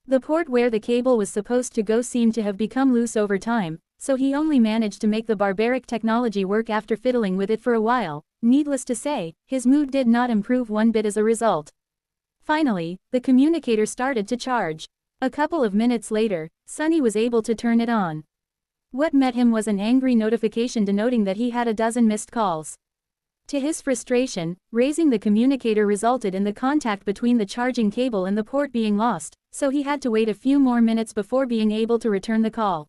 The port where the cable was supposed to go seemed to have become loose over time, so he only managed to make the barbaric technology work after fiddling with it for a while. Needless to say, his mood did not improve one bit as a result. Finally, the communicator started to charge. A couple of minutes later, Sunny was able to turn it on. What met him was an angry notification denoting that he had a dozen missed calls. To his frustration, raising the communicator resulted in the contact between the charging cable and the port being lost, so he had to wait a few more minutes before being able to return the call.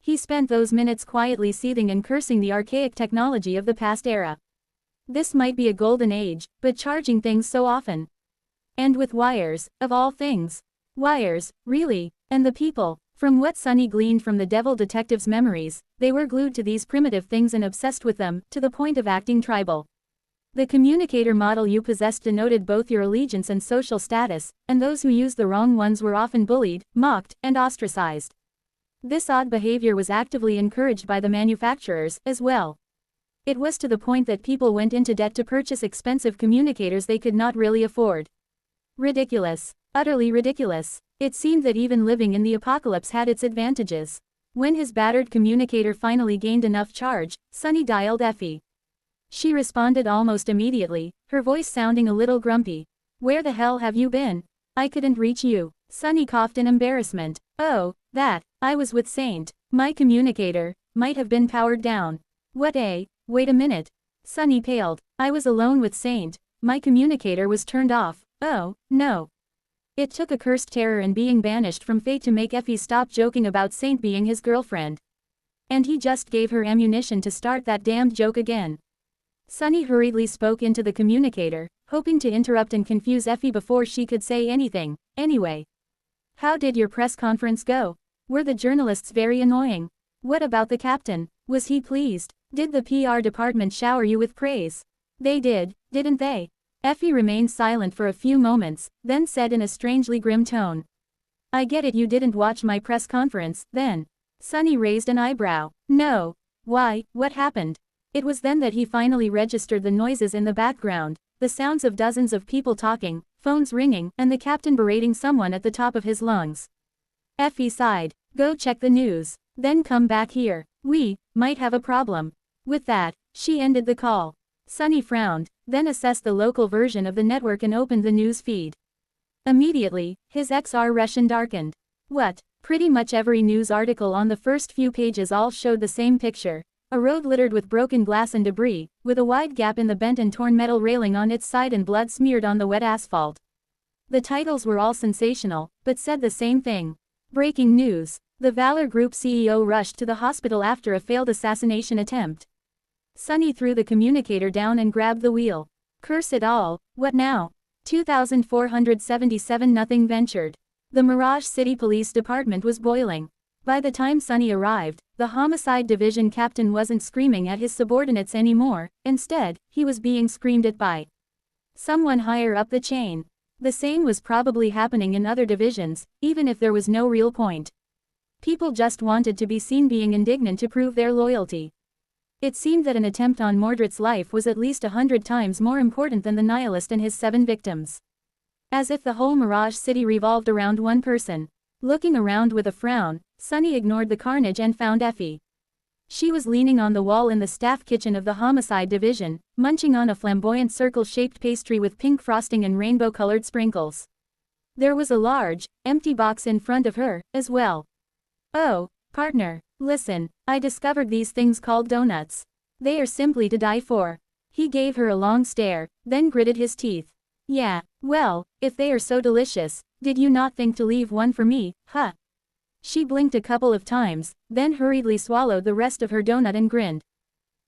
He spent those minutes quietly seething and cursing the archaic technology of the past era. This might be a golden age, but charging things so often. And with wires, of all things. Wires, really, and the people. From what Sunny gleaned from the Devil Detective's memories, they were glued to these primitive things and obsessed with them, to the point of acting tribal. The communicator model you possessed denoted both your allegiance and social status, and those who used the wrong ones were often bullied, mocked, and ostracized. This odd behavior was actively encouraged by the manufacturers, as well. It was to the point that people went into debt to purchase expensive communicators they could not really afford. Ridiculous. Utterly ridiculous. It seemed that even living in the apocalypse had its advantages. When his battered communicator finally gained enough charge, Sunny dialed Effie. She responded almost immediately, her voice sounding a little grumpy. "Where the hell have you been? I couldn't reach you." Sunny coughed in embarrassment. "Oh, that. I was with Saint. My communicator might have been powered down." "What Wait a minute." Sunny paled. "I was alone with Saint. My communicator was turned off." "Oh, no." It took a cursed terror and being banished from fate to make Effie stop joking about Saint being his girlfriend. And he just gave her ammunition to start that damned joke again. Sunny hurriedly spoke into the communicator, hoping to interrupt and confuse Effie before she could say anything. "Anyway, how did your press conference go? Were the journalists very annoying? What about the captain? Was he pleased? Did the PR department shower you with praise?" "They did, didn't they?" Effie remained silent for a few moments, then said in a strangely grim tone. "I get it, you didn't watch my press conference, then." Sunny raised an eyebrow. "No. Why, what happened?" It was then that he finally registered the noises in the background, the sounds of dozens of people talking, phones ringing, and the captain berating someone at the top of his lungs. Effie sighed. "Go check the news. Then come back here. We might have a problem." With that, she ended the call. Sunny frowned, then assessed the local version of the network and opened the news feed. Immediately, his expression darkened. What? Pretty much every news article on the first few pages all showed the same picture. A road littered with broken glass and debris, with a wide gap in the bent and torn metal railing on its side and blood smeared on the wet asphalt. The titles were all sensational, but said the same thing. Breaking news. The Valor Group CEO rushed to the hospital after a failed assassination attempt. Sunny threw the communicator down and grabbed the wheel. Curse it all, what now? 2477 Nothing ventured. The Mirage City Police Department was boiling. By the time Sunny arrived, the Homicide Division captain wasn't screaming at his subordinates anymore, instead, he was being screamed at by someone higher up the chain. The same was probably happening in other divisions, even if there was no real point. People just wanted to be seen being indignant to prove their loyalty. It seemed that an attempt on Mordred's life was at least 100 times more important than the nihilist and his 7 victims. As if the whole Mirage City revolved around one person. Looking around with a frown, Sunny ignored the carnage and found Effie. She was leaning on the wall in the staff kitchen of the Homicide Division, munching on a flamboyant circle-shaped pastry with pink frosting and rainbow-colored sprinkles. There was a large, empty box in front of her, as well. "Oh, partner, listen, I discovered these things called donuts. They are simply to die for." He gave her a long stare, then gritted his teeth. "Yeah, well, if they are so delicious, did you not think to leave one for me, huh?" She blinked a couple of times, then hurriedly swallowed the rest of her donut and grinned.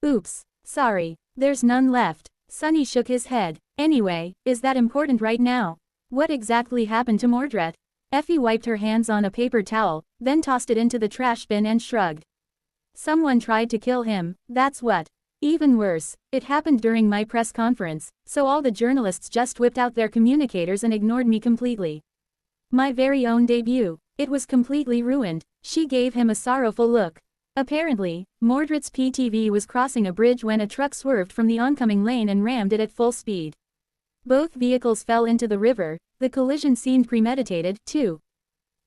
"Oops, sorry, there's none left." Sunny shook his head. "Anyway, is that important right now? What exactly happened to Mordred?" Effie wiped her hands on a paper towel, then tossed it into the trash bin and shrugged. "Someone tried to kill him, that's what." Even worse, it happened during my press conference, so all the journalists just whipped out their communicators and ignored me completely. My very own debut. It was completely ruined. She gave him a sorrowful look. Apparently, Mordred's PTV was crossing a bridge when a truck swerved from the oncoming lane and rammed it at full speed. Both vehicles fell into the river. The collision seemed premeditated, too.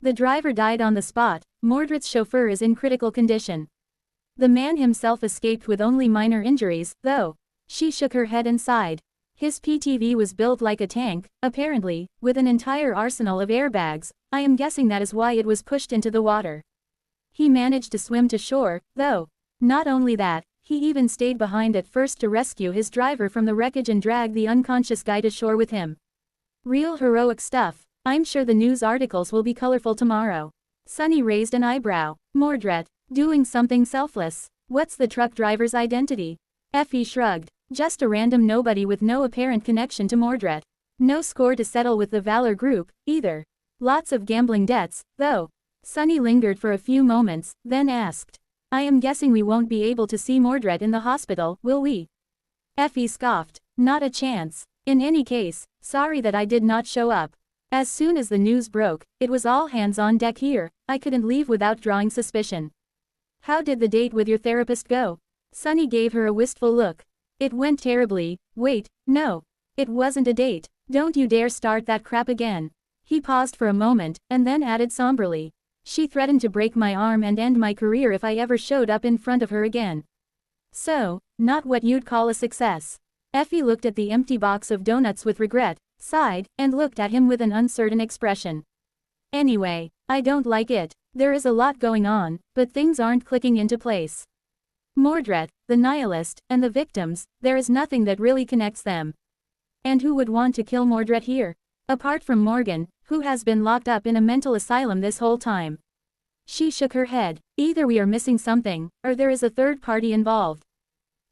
The driver died on the spot. Mordred's chauffeur is in critical condition. The man himself escaped with only minor injuries, though. She shook her head and sighed. His PTV was built like a tank, apparently, with an entire arsenal of airbags. I am guessing that is why it was pushed into the water. He managed to swim to shore, though. Not only that, he even stayed behind at first to rescue his driver from the wreckage and drag the unconscious guy to shore with him. Real heroic stuff. I'm sure the news articles will be colorful tomorrow. Sunny raised an eyebrow. Mordred, doing something selfless. What's the truck driver's identity? Effie shrugged. Just a random nobody with no apparent connection to Mordred. No score to settle with the Valor Group, either. Lots of gambling debts, though. Sunny lingered for a few moments, then asked. I am guessing we won't be able to see Mordred in the hospital, will we? Effie scoffed. Not a chance. In any case, sorry that I did not show up. As soon as the news broke, it was all hands on deck here. I couldn't leave without drawing suspicion. How did the date with your therapist go? Sunny gave her a wistful look. It went terribly. Wait, no. It wasn't a date. Don't you dare start that crap again. He paused for a moment, and then added somberly. She threatened to break my arm and end my career if I ever showed up in front of her again. So, not what you'd call a success. Effie looked at the empty box of donuts with regret, sighed, and looked at him with an uncertain expression. Anyway, I don't like it. There is a lot going on, but things aren't clicking into place. Mordred, the nihilist, and the victims, there is nothing that really connects them. And who would want to kill Mordred here? Apart from Morgan, who has been locked up in a mental asylum this whole time. She shook her head. Either we are missing something, or there is a third party involved.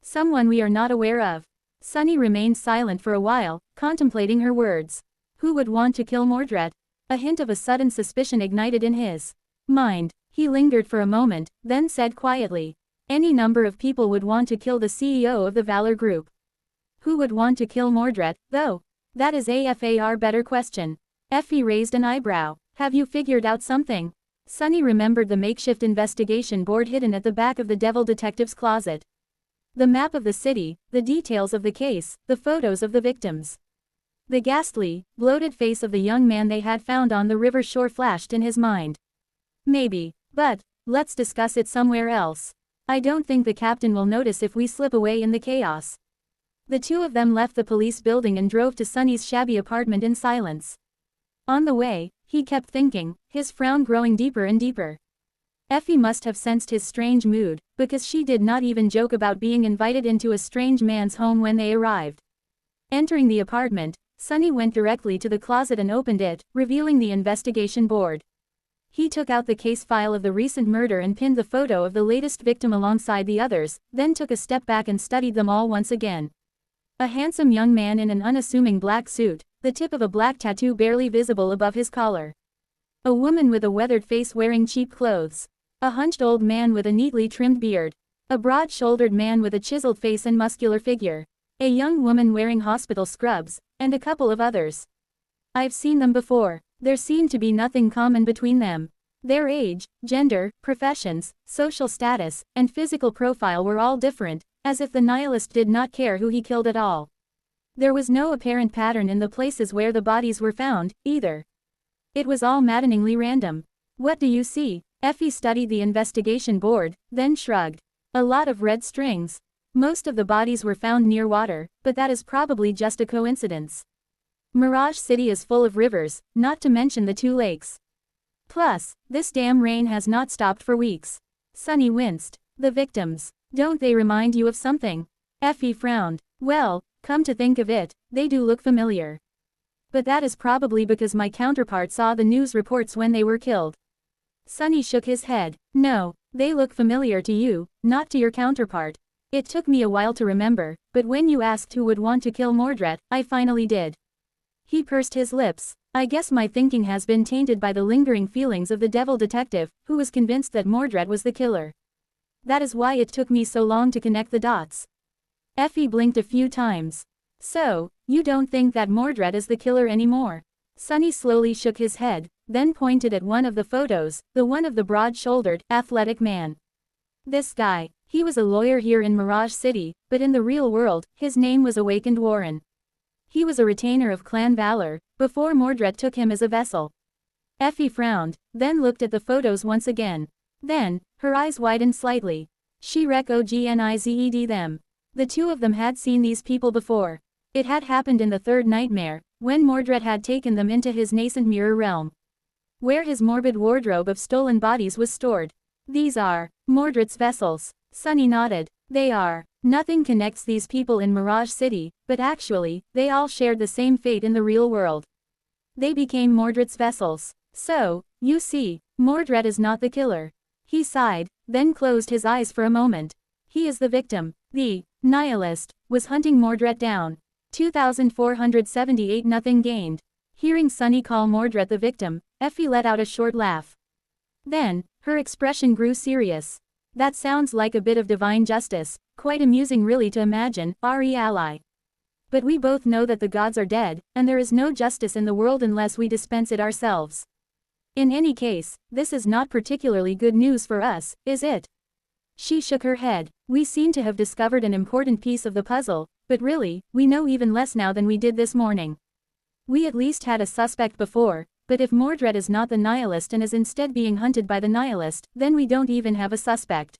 Someone we are not aware of. Sunny remained silent for a while, contemplating her words. Who would want to kill Mordred? A hint of a sudden suspicion ignited in his mind. He lingered for a moment, then said quietly. Any number of people would want to kill the CEO of the Valor Group. Who would want to kill Mordred, though? That is a far better question. Effie raised an eyebrow. Have you figured out something? Sunny remembered the makeshift investigation board hidden at the back of the Devil Detective's closet. The map of the city, the details of the case, the photos of the victims. The ghastly, bloated face of the young man they had found on the river shore flashed in his mind. Maybe, but, let's discuss it somewhere else. I don't think the captain will notice if we slip away in the chaos. The two of them left the police building and drove to Sunny's shabby apartment in silence. On the way, he kept thinking, his frown growing deeper and deeper. Effie must have sensed his strange mood, because she did not even joke about being invited into a strange man's home when they arrived. Entering the apartment, Sunny went directly to the closet and opened it, revealing the investigation board. He took out the case file of the recent murder and pinned the photo of the latest victim alongside the others, then took a step back and studied them all once again. A handsome young man in an unassuming black suit, the tip of a black tattoo barely visible above his collar. A woman with a weathered face wearing cheap clothes. A hunched old man with a neatly trimmed beard. A broad-shouldered man with a chiseled face and muscular figure. A young woman wearing hospital scrubs, and a couple of others. I've seen them before. There seemed to be nothing common between them. Their age, gender, professions, social status, and physical profile were all different, as if the nihilist did not care who he killed at all. There was no apparent pattern in the places where the bodies were found, either. It was all maddeningly random. What do you see? Effie studied the investigation board, then shrugged. A lot of red strings. Most of the bodies were found near water, but that is probably just a coincidence. Mirage City is full of rivers, not to mention the two lakes. Plus, this damn rain has not stopped for weeks. Sunny winced. The victims. Don't they remind you of something? Effie frowned. Well, come to think of it, they do look familiar. But that is probably because my counterpart saw the news reports when they were killed. Sunny shook his head. No, they look familiar to you, not to your counterpart. It took me a while to remember, but when you asked who would want to kill Mordred, I finally did. He pursed his lips. I guess my thinking has been tainted by the lingering feelings of the Devil Detective, who was convinced that Mordred was the killer. That is why it took me so long to connect the dots. Effie blinked a few times. So, you don't think that Mordred is the killer anymore? Sunny slowly shook his head, then pointed at one of the photos, the one of the broad-shouldered, athletic man. This guy, he was a lawyer here in Mirage City, but in the real world, his name was Awakened Warren. He was a retainer of Clan Valor, before Mordred took him as a vessel. Effie frowned, then looked at the photos once again. Then, her eyes widened slightly. She recognized them. The two of them had seen these people before. It had happened in the third nightmare, when Mordred had taken them into his nascent mirror realm, where his morbid wardrobe of stolen bodies was stored. These are Mordred's vessels. Sunny nodded. They are. Nothing connects these people in Mirage City, but actually, they all shared the same fate in the real world. They became Mordred's vessels. So, you see, Mordred is not the killer. He sighed, then closed his eyes for a moment. He is the victim. The nihilist was hunting Mordred down. 2,478 nothing gained. Hearing Sunny call Mordred the victim, Effie let out a short laugh. Then, her expression grew serious. That sounds like a bit of divine justice, quite amusing really to imagine, re ally. But we both know that the gods are dead, and there is no justice in the world unless we dispense it ourselves. In any case, this is not particularly good news for us, is it? She shook her head. We seem to have discovered an important piece of the puzzle, but really, we know even less now than we did this morning. We at least had a suspect before, but if Mordred is not the nihilist and is instead being hunted by the nihilist, then we don't even have a suspect.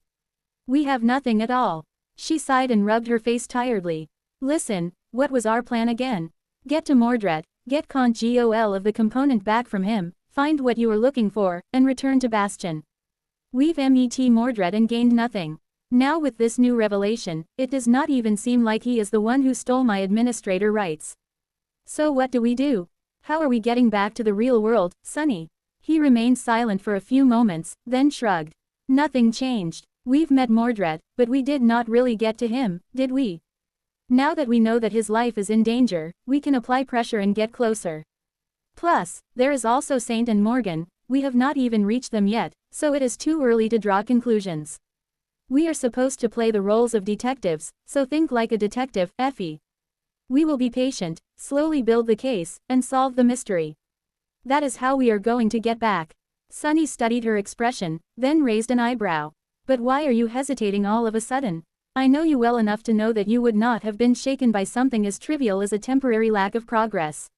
We have nothing at all. She sighed and rubbed her face tiredly. Listen, what was our plan again? Get to Mordred, get Count Gol of the component back from him, find what you are looking for, and return to Bastion. We've met Mordred and gained nothing. Now with this new revelation, it does not even seem like he is the one who stole my administrator rights. So what do we do? How are we getting back to the real world, Sunny? He remained silent for a few moments, then shrugged. Nothing changed. We've met Mordred, but we did not really get to him, did we? Now that we know that his life is in danger, we can apply pressure and get closer. Plus, there is also Saint and Morgan. We have not even reached them yet, so it is too early to draw conclusions. We are supposed to play the roles of detectives, so think like a detective, Effie. We will be patient, slowly build the case, and solve the mystery. That is how we are going to get back. Sunny studied her expression, then raised an eyebrow. But why are you hesitating all of a sudden? I know you well enough to know that you would not have been shaken by something as trivial as a temporary lack of progress.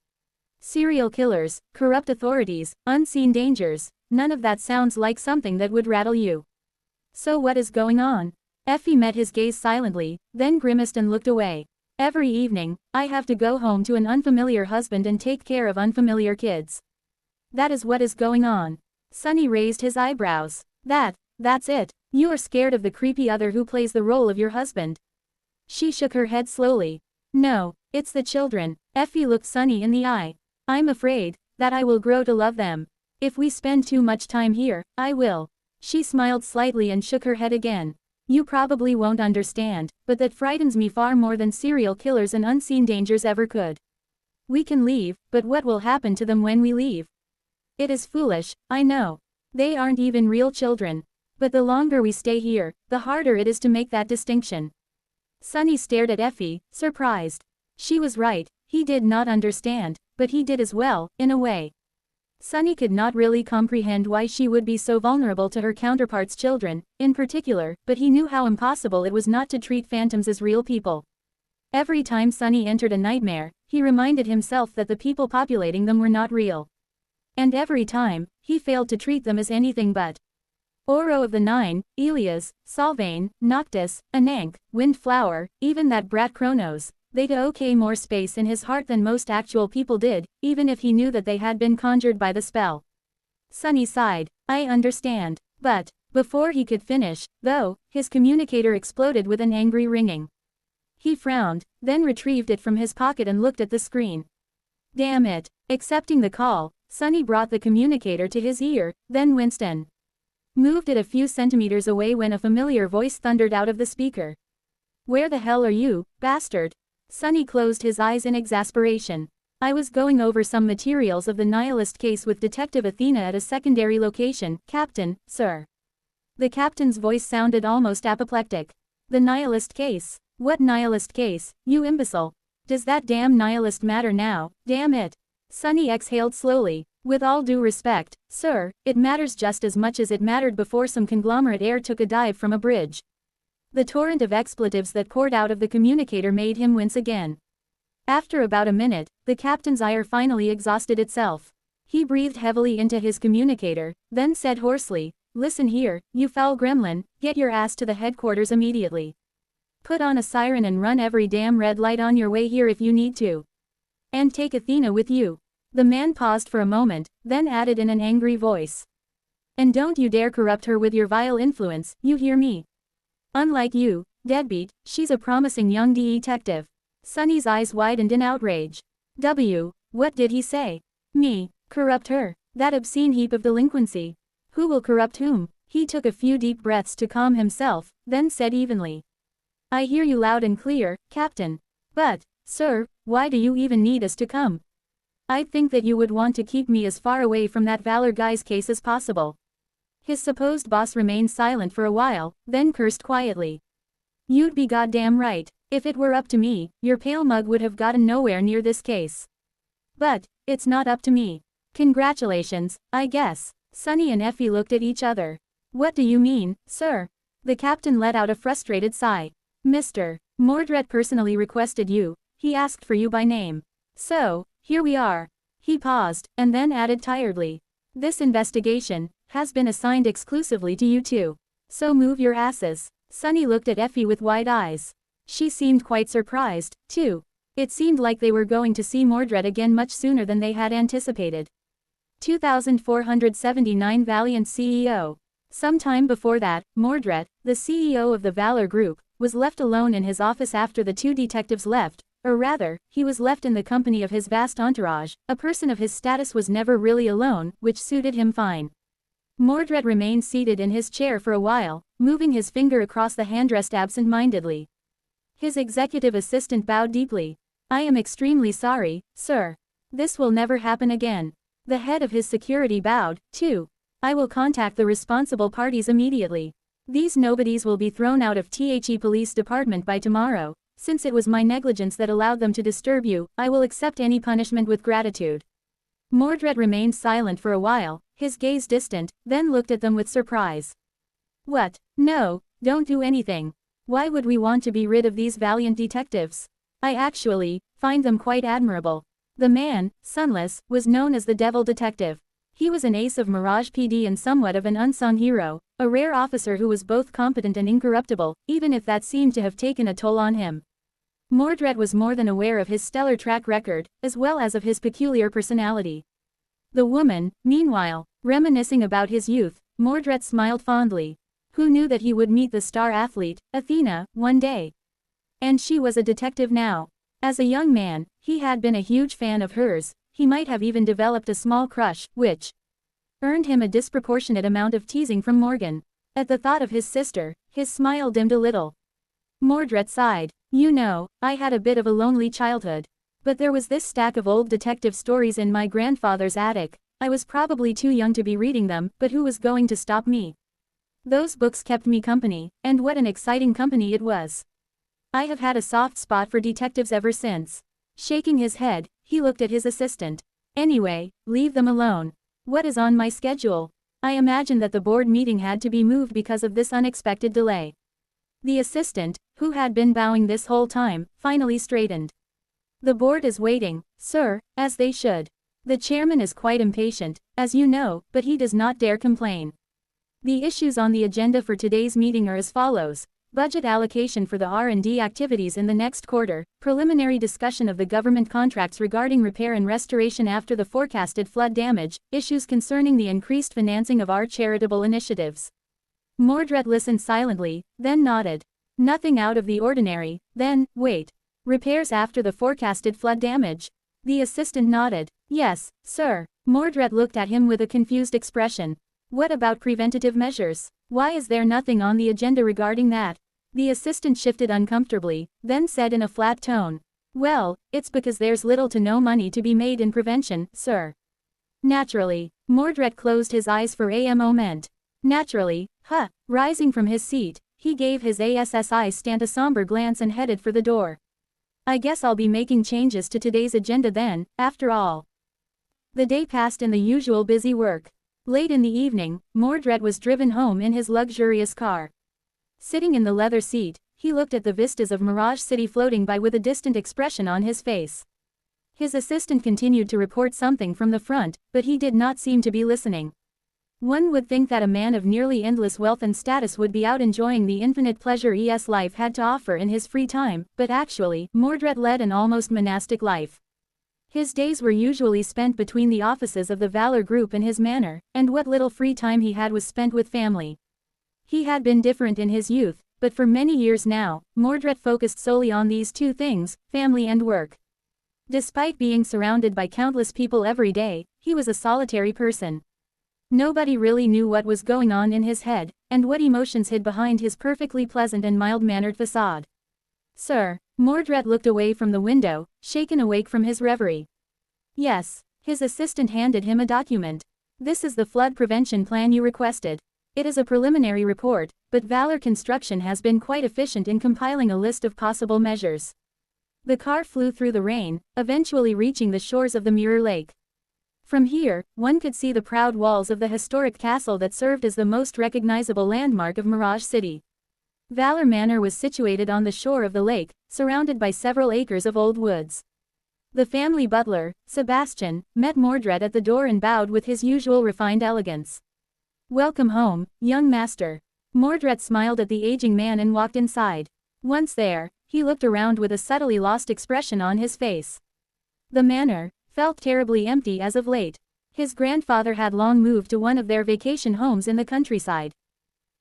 Serial killers, corrupt authorities, unseen dangers, none of that sounds like something that would rattle you. So what is going on? Effie met his gaze silently, then grimaced and looked away. Every evening, I have to go home to an unfamiliar husband and take care of unfamiliar kids. That is what is going on. Sunny raised his eyebrows. That's it. You are scared of the creepy other who plays the role of your husband. She shook her head slowly. No, it's the children. Effie looked Sunny in the eye. I'm afraid that I will grow to love them. If we spend too much time here, I will. She smiled slightly and shook her head again. You probably won't understand, but that frightens me far more than serial killers and unseen dangers ever could. We can leave, but what will happen to them when we leave? It is foolish, I know. They aren't even real children. But the longer we stay here, the harder it is to make that distinction. Sunny stared at Effie, surprised. She was right, he did not understand, but he did as well, in a way. Sunny could not really comprehend why she would be so vulnerable to her counterpart's children, in particular, but he knew how impossible it was not to treat phantoms as real people. Every time Sunny entered a nightmare, he reminded himself that the people populating them were not real. And every time, he failed to treat them as anything but. Oro of the Nine, Elias, Sylvain, Noctis, Anank, Windflower, even that brat Kronos, they took more space in his heart than most actual people did, even if he knew that they had been conjured by the spell. Sunny sighed. I understand. But, before he could finish, though, his communicator exploded with an angry ringing. He frowned, then retrieved it from his pocket and looked at the screen. Damn it. Accepting the call, Sunny brought the communicator to his ear, then Winston moved it a few centimeters away when a familiar voice thundered out of the speaker. Where the hell are you, bastard? Sunny closed his eyes in exasperation. I was going over some materials of the nihilist case with Detective Athena at a secondary location, Captain, sir. The captain's voice sounded almost apoplectic. The nihilist case. What nihilist case, you imbecile? Does that damn nihilist matter now, damn it? Sunny exhaled slowly. With all due respect, sir, it matters just as much as it mattered before some conglomerate heir took a dive from a bridge. The torrent of expletives that poured out of the communicator made him wince again. After about a minute, the captain's ire finally exhausted itself. He breathed heavily into his communicator, then said hoarsely, "Listen here, you foul gremlin, get your ass to the headquarters immediately. Put on a siren and run every damn red light on your way here if you need to. And take Athena with you." The man paused for a moment, then added in an angry voice. "And don't you dare corrupt her with your vile influence, you hear me? Unlike you, deadbeat, she's a promising young detective." Sunny's eyes widened in outrage. What did he say? Me, corrupt her? That obscene heap of delinquency? Who will corrupt whom? He took a few deep breaths to calm himself, then said evenly. "I hear you loud and clear, Captain. But, sir, why do you even need us to come? I'd think that you would want to keep me as far away from that Valor guy's case as possible." His supposed boss remained silent for a while, then cursed quietly. "You'd be goddamn right. If it were up to me, your pale mug would have gotten nowhere near this case. But, it's not up to me. Congratulations, I guess." Sunny and Effie looked at each other. "What do you mean, sir?" The captain let out a frustrated sigh. "Mr. Mordred personally requested you. He asked for you by name. So, here we are." He paused, and then added tiredly. "This investigation has been assigned exclusively to you two. So move your asses." Sunny looked at Effie with wide eyes. She seemed quite surprised, too. It seemed like they were going to see Mordred again much sooner than they had anticipated. 2479 Valiant CEO. Some time before that, Mordred, the CEO of the Valor Group, was left alone in his office after the two detectives left, or rather, he was left in the company of his vast entourage. A person of his status was never really alone, which suited him fine. Mordred remained seated in his chair for a while, moving his finger across the handrest absent-mindedly. His executive assistant bowed deeply. "I am extremely sorry, sir. This will never happen again." The head of his security bowed, too. "I will contact the responsible parties immediately. These nobodies will be thrown out of The Police Department by tomorrow. Since it was my negligence that allowed them to disturb you, I will accept any punishment with gratitude." Mordred remained silent for a while, his gaze distant, then looked at them with surprise. "What? No, don't do anything. Why would we want to be rid of these valiant detectives? I actually find them quite admirable." The man, Sunless, was known as the Devil Detective. He was an ace of Mirage PD and somewhat of an unsung hero, a rare officer who was both competent and incorruptible, even if that seemed to have taken a toll on him. Mordred was more than aware of his stellar track record, as well as of his peculiar personality. The woman, meanwhile, reminiscing about his youth, Mordred smiled fondly. Who knew that he would meet the star athlete, Athena, one day? And she was a detective now. As a young man, he had been a huge fan of hers. He might have even developed a small crush, which earned him a disproportionate amount of teasing from Morgan. At the thought of his sister, his smile dimmed a little. Mordred sighed. "You know, I had a bit of a lonely childhood. But there was this stack of old detective stories in my grandfather's attic. I was probably too young to be reading them, but who was going to stop me? Those books kept me company, and what an exciting company it was. I have had a soft spot for detectives ever since." Shaking his head, he looked at his assistant. "Anyway, leave them alone. What is on my schedule? I imagine that the board meeting had to be moved because of this unexpected delay." The assistant, who had been bowing this whole time, finally straightened. "The board is waiting, sir, as they should. The chairman is quite impatient, as you know, but he does not dare complain. The issues on the agenda for today's meeting are as follows: budget allocation for the R&D activities in the next quarter, preliminary discussion of the government contracts regarding repair and restoration after the forecasted flood damage, issues concerning the increased financing of our charitable initiatives." Mordred listened silently, then nodded. "Nothing out of the ordinary, then. Wait. Repairs after the forecasted flood damage?" The assistant nodded. "Yes, sir." Mordred looked at him with a confused expression. "What about preventative measures? Why is there nothing on the agenda regarding that?" The assistant shifted uncomfortably, then said in a flat tone. "Well, it's because there's little to no money to be made in prevention, sir." "Naturally." Mordred closed his eyes for a moment. "Naturally, huh?" Rising from his seat, he gave his ASSI stand a somber glance and headed for the door. I guess I'll be making changes to today's agenda then, after all. The day passed in the usual busy work. Late in the evening, Mordred was driven home in his luxurious car. Sitting in the leather seat, he looked at the vistas of Mirage City floating by with a distant expression on his face. His assistant continued to report something from the front, but he did not seem to be listening. One would think that a man of nearly endless wealth and status would be out enjoying the infinite pleasure life had to offer in his free time, but actually, Mordred led an almost monastic life. His days were usually spent between the offices of the Valor Group and his manor, and what little free time he had was spent with family. He had been different in his youth, but for many years now, Mordred focused solely on these two things, family and work. Despite being surrounded by countless people every day, he was a solitary person. Nobody really knew what was going on in his head, and what emotions hid behind his perfectly pleasant and mild-mannered facade. Sir, Mordred looked away from the window, shaken awake from his reverie. Yes, his assistant handed him a document. This is the flood prevention plan you requested. It is a preliminary report, but Valor Construction has been quite efficient in compiling a list of possible measures. The car flew through the rain, eventually reaching the shores of the Mirror Lake. From here, one could see the proud walls of the historic castle that served as the most recognizable landmark of Mirage City. Valor Manor was situated on the shore of the lake, surrounded by several acres of old woods. The family butler, Sebastian, met Mordred at the door and bowed with his usual refined elegance. Welcome home, young master. Mordred smiled at the aging man and walked inside. Once there, he looked around with a subtly lost expression on his face. The manor felt terribly empty as of late. His grandfather had long moved to one of their vacation homes in the countryside.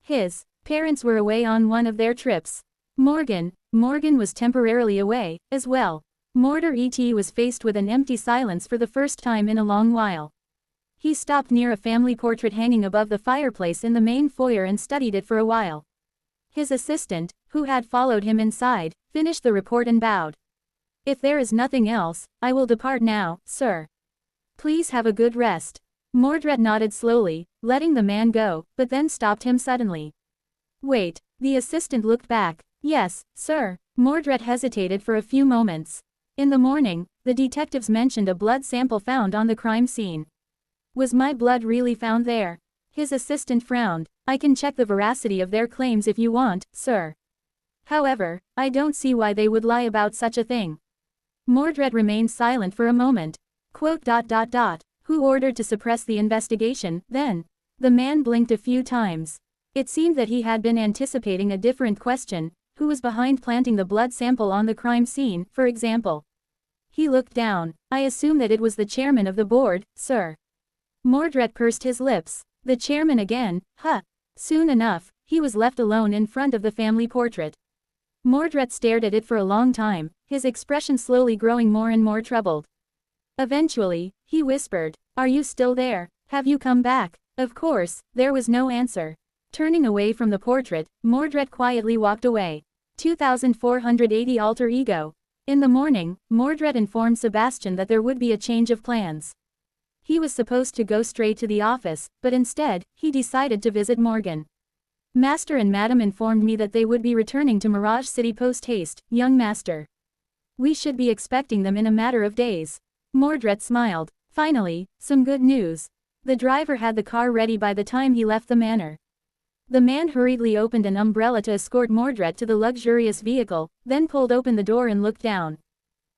His parents were away on one of their trips. Morgan was temporarily away, as well. Mortar E.T. was faced with an empty silence for the first time in a long while. He stopped near a family portrait hanging above the fireplace in the main foyer and studied it for a while. His assistant, who had followed him inside, finished the report and bowed. If there is nothing else, I will depart now, sir. Please have a good rest. Mordred nodded slowly, letting the man go, but then stopped him suddenly. Wait, the assistant looked back. Yes, sir. Mordred hesitated for a few moments. In the morning, the detectives mentioned a blood sample found on the crime scene. Was my blood really found there? His assistant frowned. I can check the veracity of their claims if you want, sir. However, I don't see why they would lie about such a thing. Mordred remained silent for a moment. Who ordered to suppress the investigation, then? The man blinked a few times. It seemed that he had been anticipating a different question. Who was behind planting the blood sample on the crime scene, for example? He looked down. I assume that it was the chairman of the board, sir. Mordred pursed his lips. The chairman again, huh? Soon enough, he was left alone in front of the family portrait. Mordred stared at it for a long time, his expression slowly growing more and more troubled. Eventually, he whispered, "Are you still there? Have you come back?" Of course, there was no answer. Turning away from the portrait, Mordred quietly walked away. 2480 Alter Ego. In the morning, Mordred informed Sebastian that there would be a change of plans. He was supposed to go straight to the office, but instead, he decided to visit Morgan. Master and Madam informed me that they would be returning to Mirage City post-haste, young master. We should be expecting them in a matter of days. Mordred smiled. Finally, some good news. The driver had the car ready by the time he left the manor. The man hurriedly opened an umbrella to escort Mordred to the luxurious vehicle, then pulled open the door and looked down.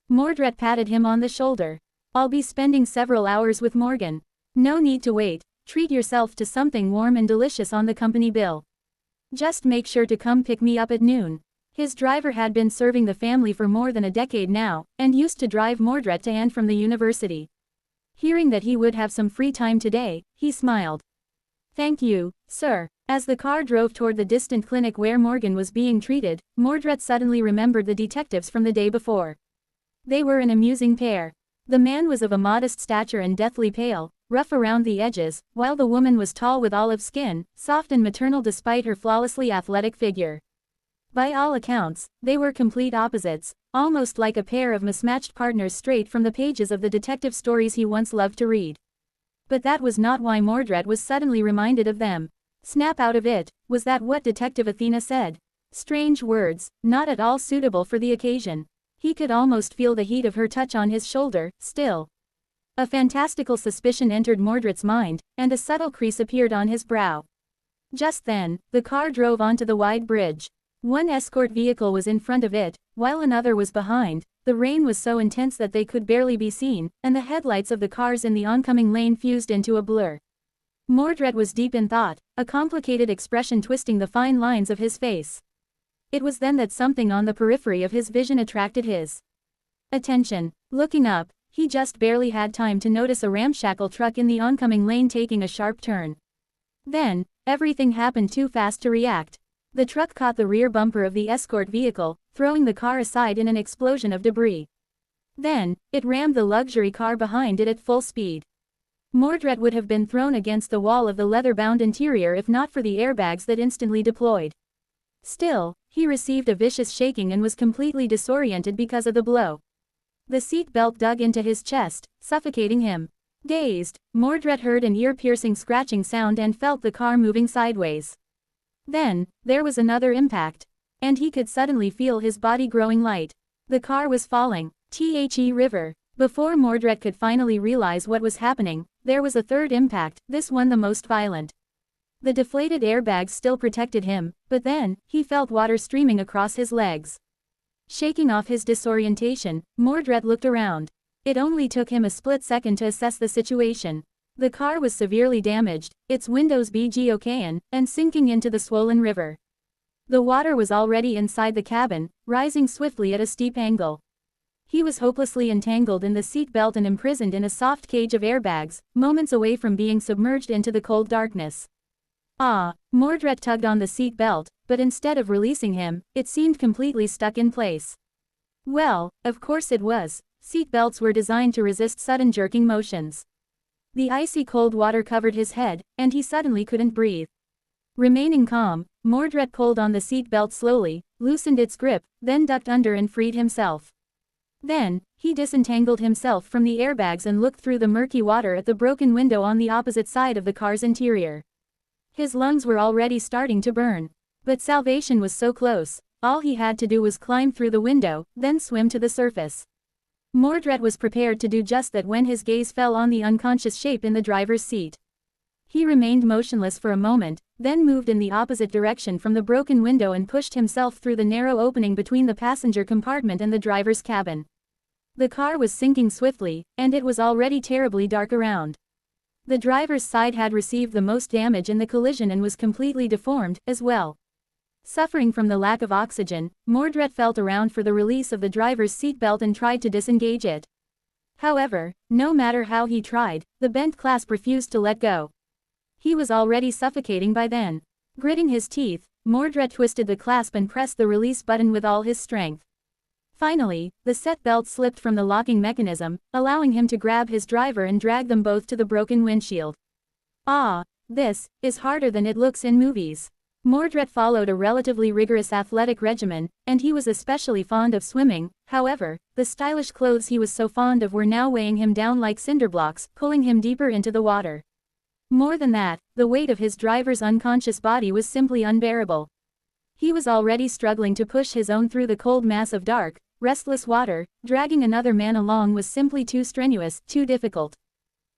Mordred patted him on the shoulder. I'll be spending several hours with Morgan. No need to wait, treat yourself to something warm and delicious on the company bill. Just make sure to come pick me up at noon. His driver had been serving the family for more than a decade now, and used to drive Mordred to and from the university. Hearing that he would have some free time today, he smiled. Thank you, sir. As the car drove toward the distant clinic where Morgan was being treated, Mordred suddenly remembered the detectives from the day before. They were an amusing pair. The man was of a modest stature and deathly pale, rough around the edges, while the woman was tall with olive skin, soft and maternal despite her flawlessly athletic figure. By all accounts, they were complete opposites, almost like a pair of mismatched partners straight from the pages of the detective stories he once loved to read. But that was not why Mordred was suddenly reminded of them. Snap out of it, was that what Detective Athena said? Strange words, not at all suitable for the occasion. He could almost feel the heat of her touch on his shoulder, still. A fantastical suspicion entered Mordred's mind, and a subtle crease appeared on his brow. Just then, the car drove onto the wide bridge. One escort vehicle was in front of it, while another was behind. The rain was so intense that they could barely be seen, and the headlights of the cars in the oncoming lane fused into a blur. Mordred was deep in thought, a complicated expression twisting the fine lines of his face. It was then that something on the periphery of his vision attracted his attention. Looking up, he just barely had time to notice a ramshackle truck in the oncoming lane taking a sharp turn. Then, everything happened too fast to react. The truck caught the rear bumper of the escort vehicle, throwing the car aside in an explosion of debris. Then, it rammed the luxury car behind it at full speed. Mordred would have been thrown against the wall of the leather-bound interior if not for the airbags that instantly deployed. Still, he received a vicious shaking and was completely disoriented because of the blow. The seat belt dug into his chest, suffocating him. Dazed, Mordred heard an ear-piercing scratching sound and felt the car moving sideways. Then, there was another impact. And he could suddenly feel his body growing light. The car was falling. The river. Before Mordred could finally realize what was happening, there was a third impact, this one the most violent. The deflated airbags still protected him, but then, he felt water streaming across his legs. Shaking off his disorientation, Mordred looked around. It only took him a split second to assess the situation. The car was severely damaged, its windows broken, and sinking into the swollen river. The water was already inside the cabin, rising swiftly at a steep angle. He was hopelessly entangled in the seat belt and imprisoned in a soft cage of airbags, moments away from being submerged into the cold darkness. Mordred tugged on the seat belt, but instead of releasing him, it seemed completely stuck in place. Well, of course it was. Seat belts were designed to resist sudden jerking motions. The icy cold water covered his head, and he suddenly couldn't breathe. Remaining calm, Mordred pulled on the seat belt slowly, loosened its grip, then ducked under and freed himself. Then, he disentangled himself from the airbags and looked through the murky water at the broken window on the opposite side of the car's interior. His lungs were already starting to burn. But salvation was so close. All he had to do was climb through the window, then swim to the surface. Mordred was prepared to do just that when his gaze fell on the unconscious shape in the driver's seat. He remained motionless for a moment, then moved in the opposite direction from the broken window and pushed himself through the narrow opening between the passenger compartment and the driver's cabin. The car was sinking swiftly, and it was already terribly dark around. The driver's side had received the most damage in the collision and was completely deformed, as well. Suffering from the lack of oxygen, Mordred felt around for the release of the driver's seatbelt and tried to disengage it. However, no matter how he tried, the bent clasp refused to let go. He was already suffocating by then. Gritting his teeth, Mordred twisted the clasp and pressed the release button with all his strength. Finally, the set belt slipped from the locking mechanism, allowing him to grab his driver and drag them both to the broken windshield. This is harder than it looks in movies. Mordred followed a relatively rigorous athletic regimen, and he was especially fond of swimming. However, the stylish clothes he was so fond of were now weighing him down like cinder blocks, pulling him deeper into the water. More than that, the weight of his driver's unconscious body was simply unbearable. He was already struggling to push his own through the cold mass of dark, restless water. Dragging another man along was simply too strenuous, too difficult.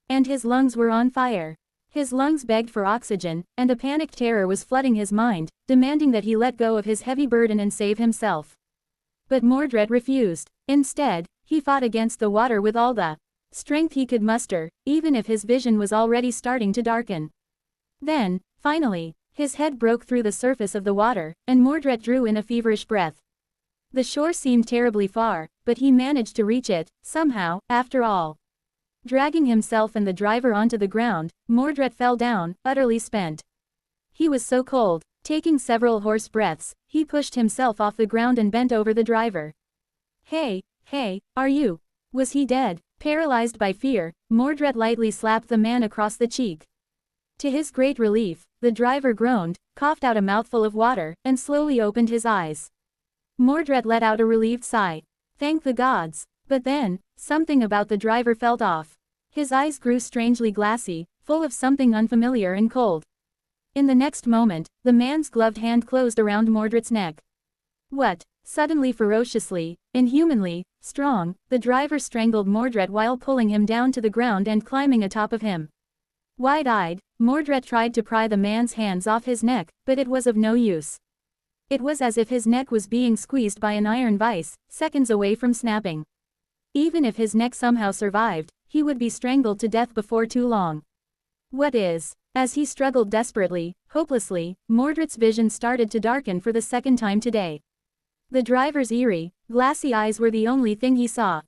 And his lungs were on fire. His lungs begged for oxygen, and a panicked terror was flooding his mind, demanding that he let go of his heavy burden and save himself. But Mordred refused. Instead, he fought against the water with all the strength he could muster, even if his vision was already starting to darken. Then, finally, his head broke through the surface of the water, and Mordred drew in a feverish breath. The shore seemed terribly far, but he managed to reach it, somehow, after all. Dragging himself and the driver onto the ground, Mordred fell down, utterly spent. He was so cold. Taking several hoarse breaths, he pushed himself off the ground and bent over the driver. Hey, are you? Was he dead? Paralyzed by fear, Mordred lightly slapped the man across the cheek. To his great relief, the driver groaned, coughed out a mouthful of water, and slowly opened his eyes. Mordred let out a relieved sigh. Thank the gods. But then, something about the driver felt off. His eyes grew strangely glassy, full of something unfamiliar and cold. In the next moment, the man's gloved hand closed around Mordred's neck. What? Suddenly ferociously, inhumanly, strong, the driver strangled Mordred while pulling him down to the ground and climbing atop of him. Wide-eyed, Mordred tried to pry the man's hands off his neck, but it was of no use. It was as if his neck was being squeezed by an iron vice, seconds away from snapping. Even if his neck somehow survived, he would be strangled to death before too long. What is? As he struggled desperately, hopelessly, Mordred's vision started to darken for the second time today. The driver's eerie, glassy eyes were the only thing he saw.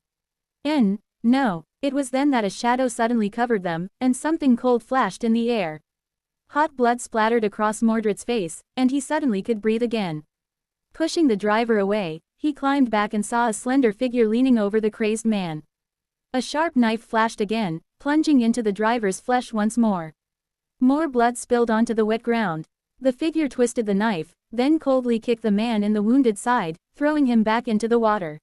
No, it was then that a shadow suddenly covered them, and something cold flashed in the air. Hot blood splattered across Mordred's face, and he suddenly could breathe again. Pushing the driver away, he climbed back and saw a slender figure leaning over the crazed man. A sharp knife flashed again, plunging into the driver's flesh once more. More blood spilled onto the wet ground. The figure twisted the knife, then coldly kicked the man in the wounded side, throwing him back into the water.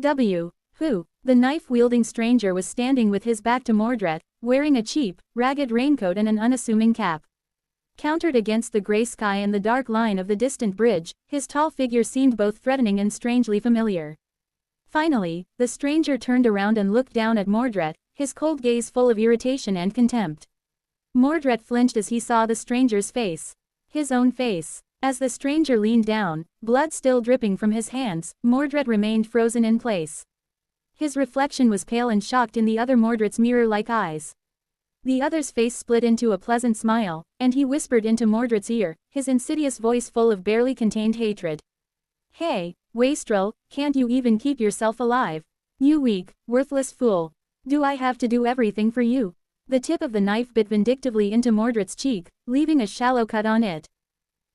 Who? The knife-wielding stranger was standing with his back to Mordred, wearing a cheap, ragged raincoat and an unassuming cap. Countered against the gray sky and the dark line of the distant bridge, his tall figure seemed both threatening and strangely familiar. Finally, the stranger turned around and looked down at Mordred, his cold gaze full of irritation and contempt. Mordred flinched as he saw the stranger's face. His own face. As the stranger leaned down, blood still dripping from his hands, Mordred remained frozen in place. His reflection was pale and shocked in the other Mordred's mirror-like eyes. The other's face split into a pleasant smile, and he whispered into Mordred's ear, his insidious voice full of barely contained hatred. "Hey, wastrel, can't you even keep yourself alive? You weak, worthless fool. Do I have to do everything for you?" The tip of the knife bit vindictively into Mordred's cheek, leaving a shallow cut on it.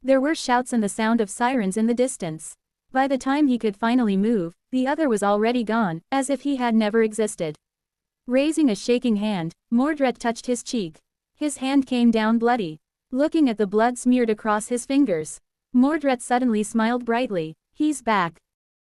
There were shouts and the sound of sirens in the distance. By the time he could finally move, the other was already gone, as if he had never existed. Raising a shaking hand, Mordred touched his cheek. His hand came down bloody. Looking at the blood smeared across his fingers, Mordred suddenly smiled brightly. "He's back."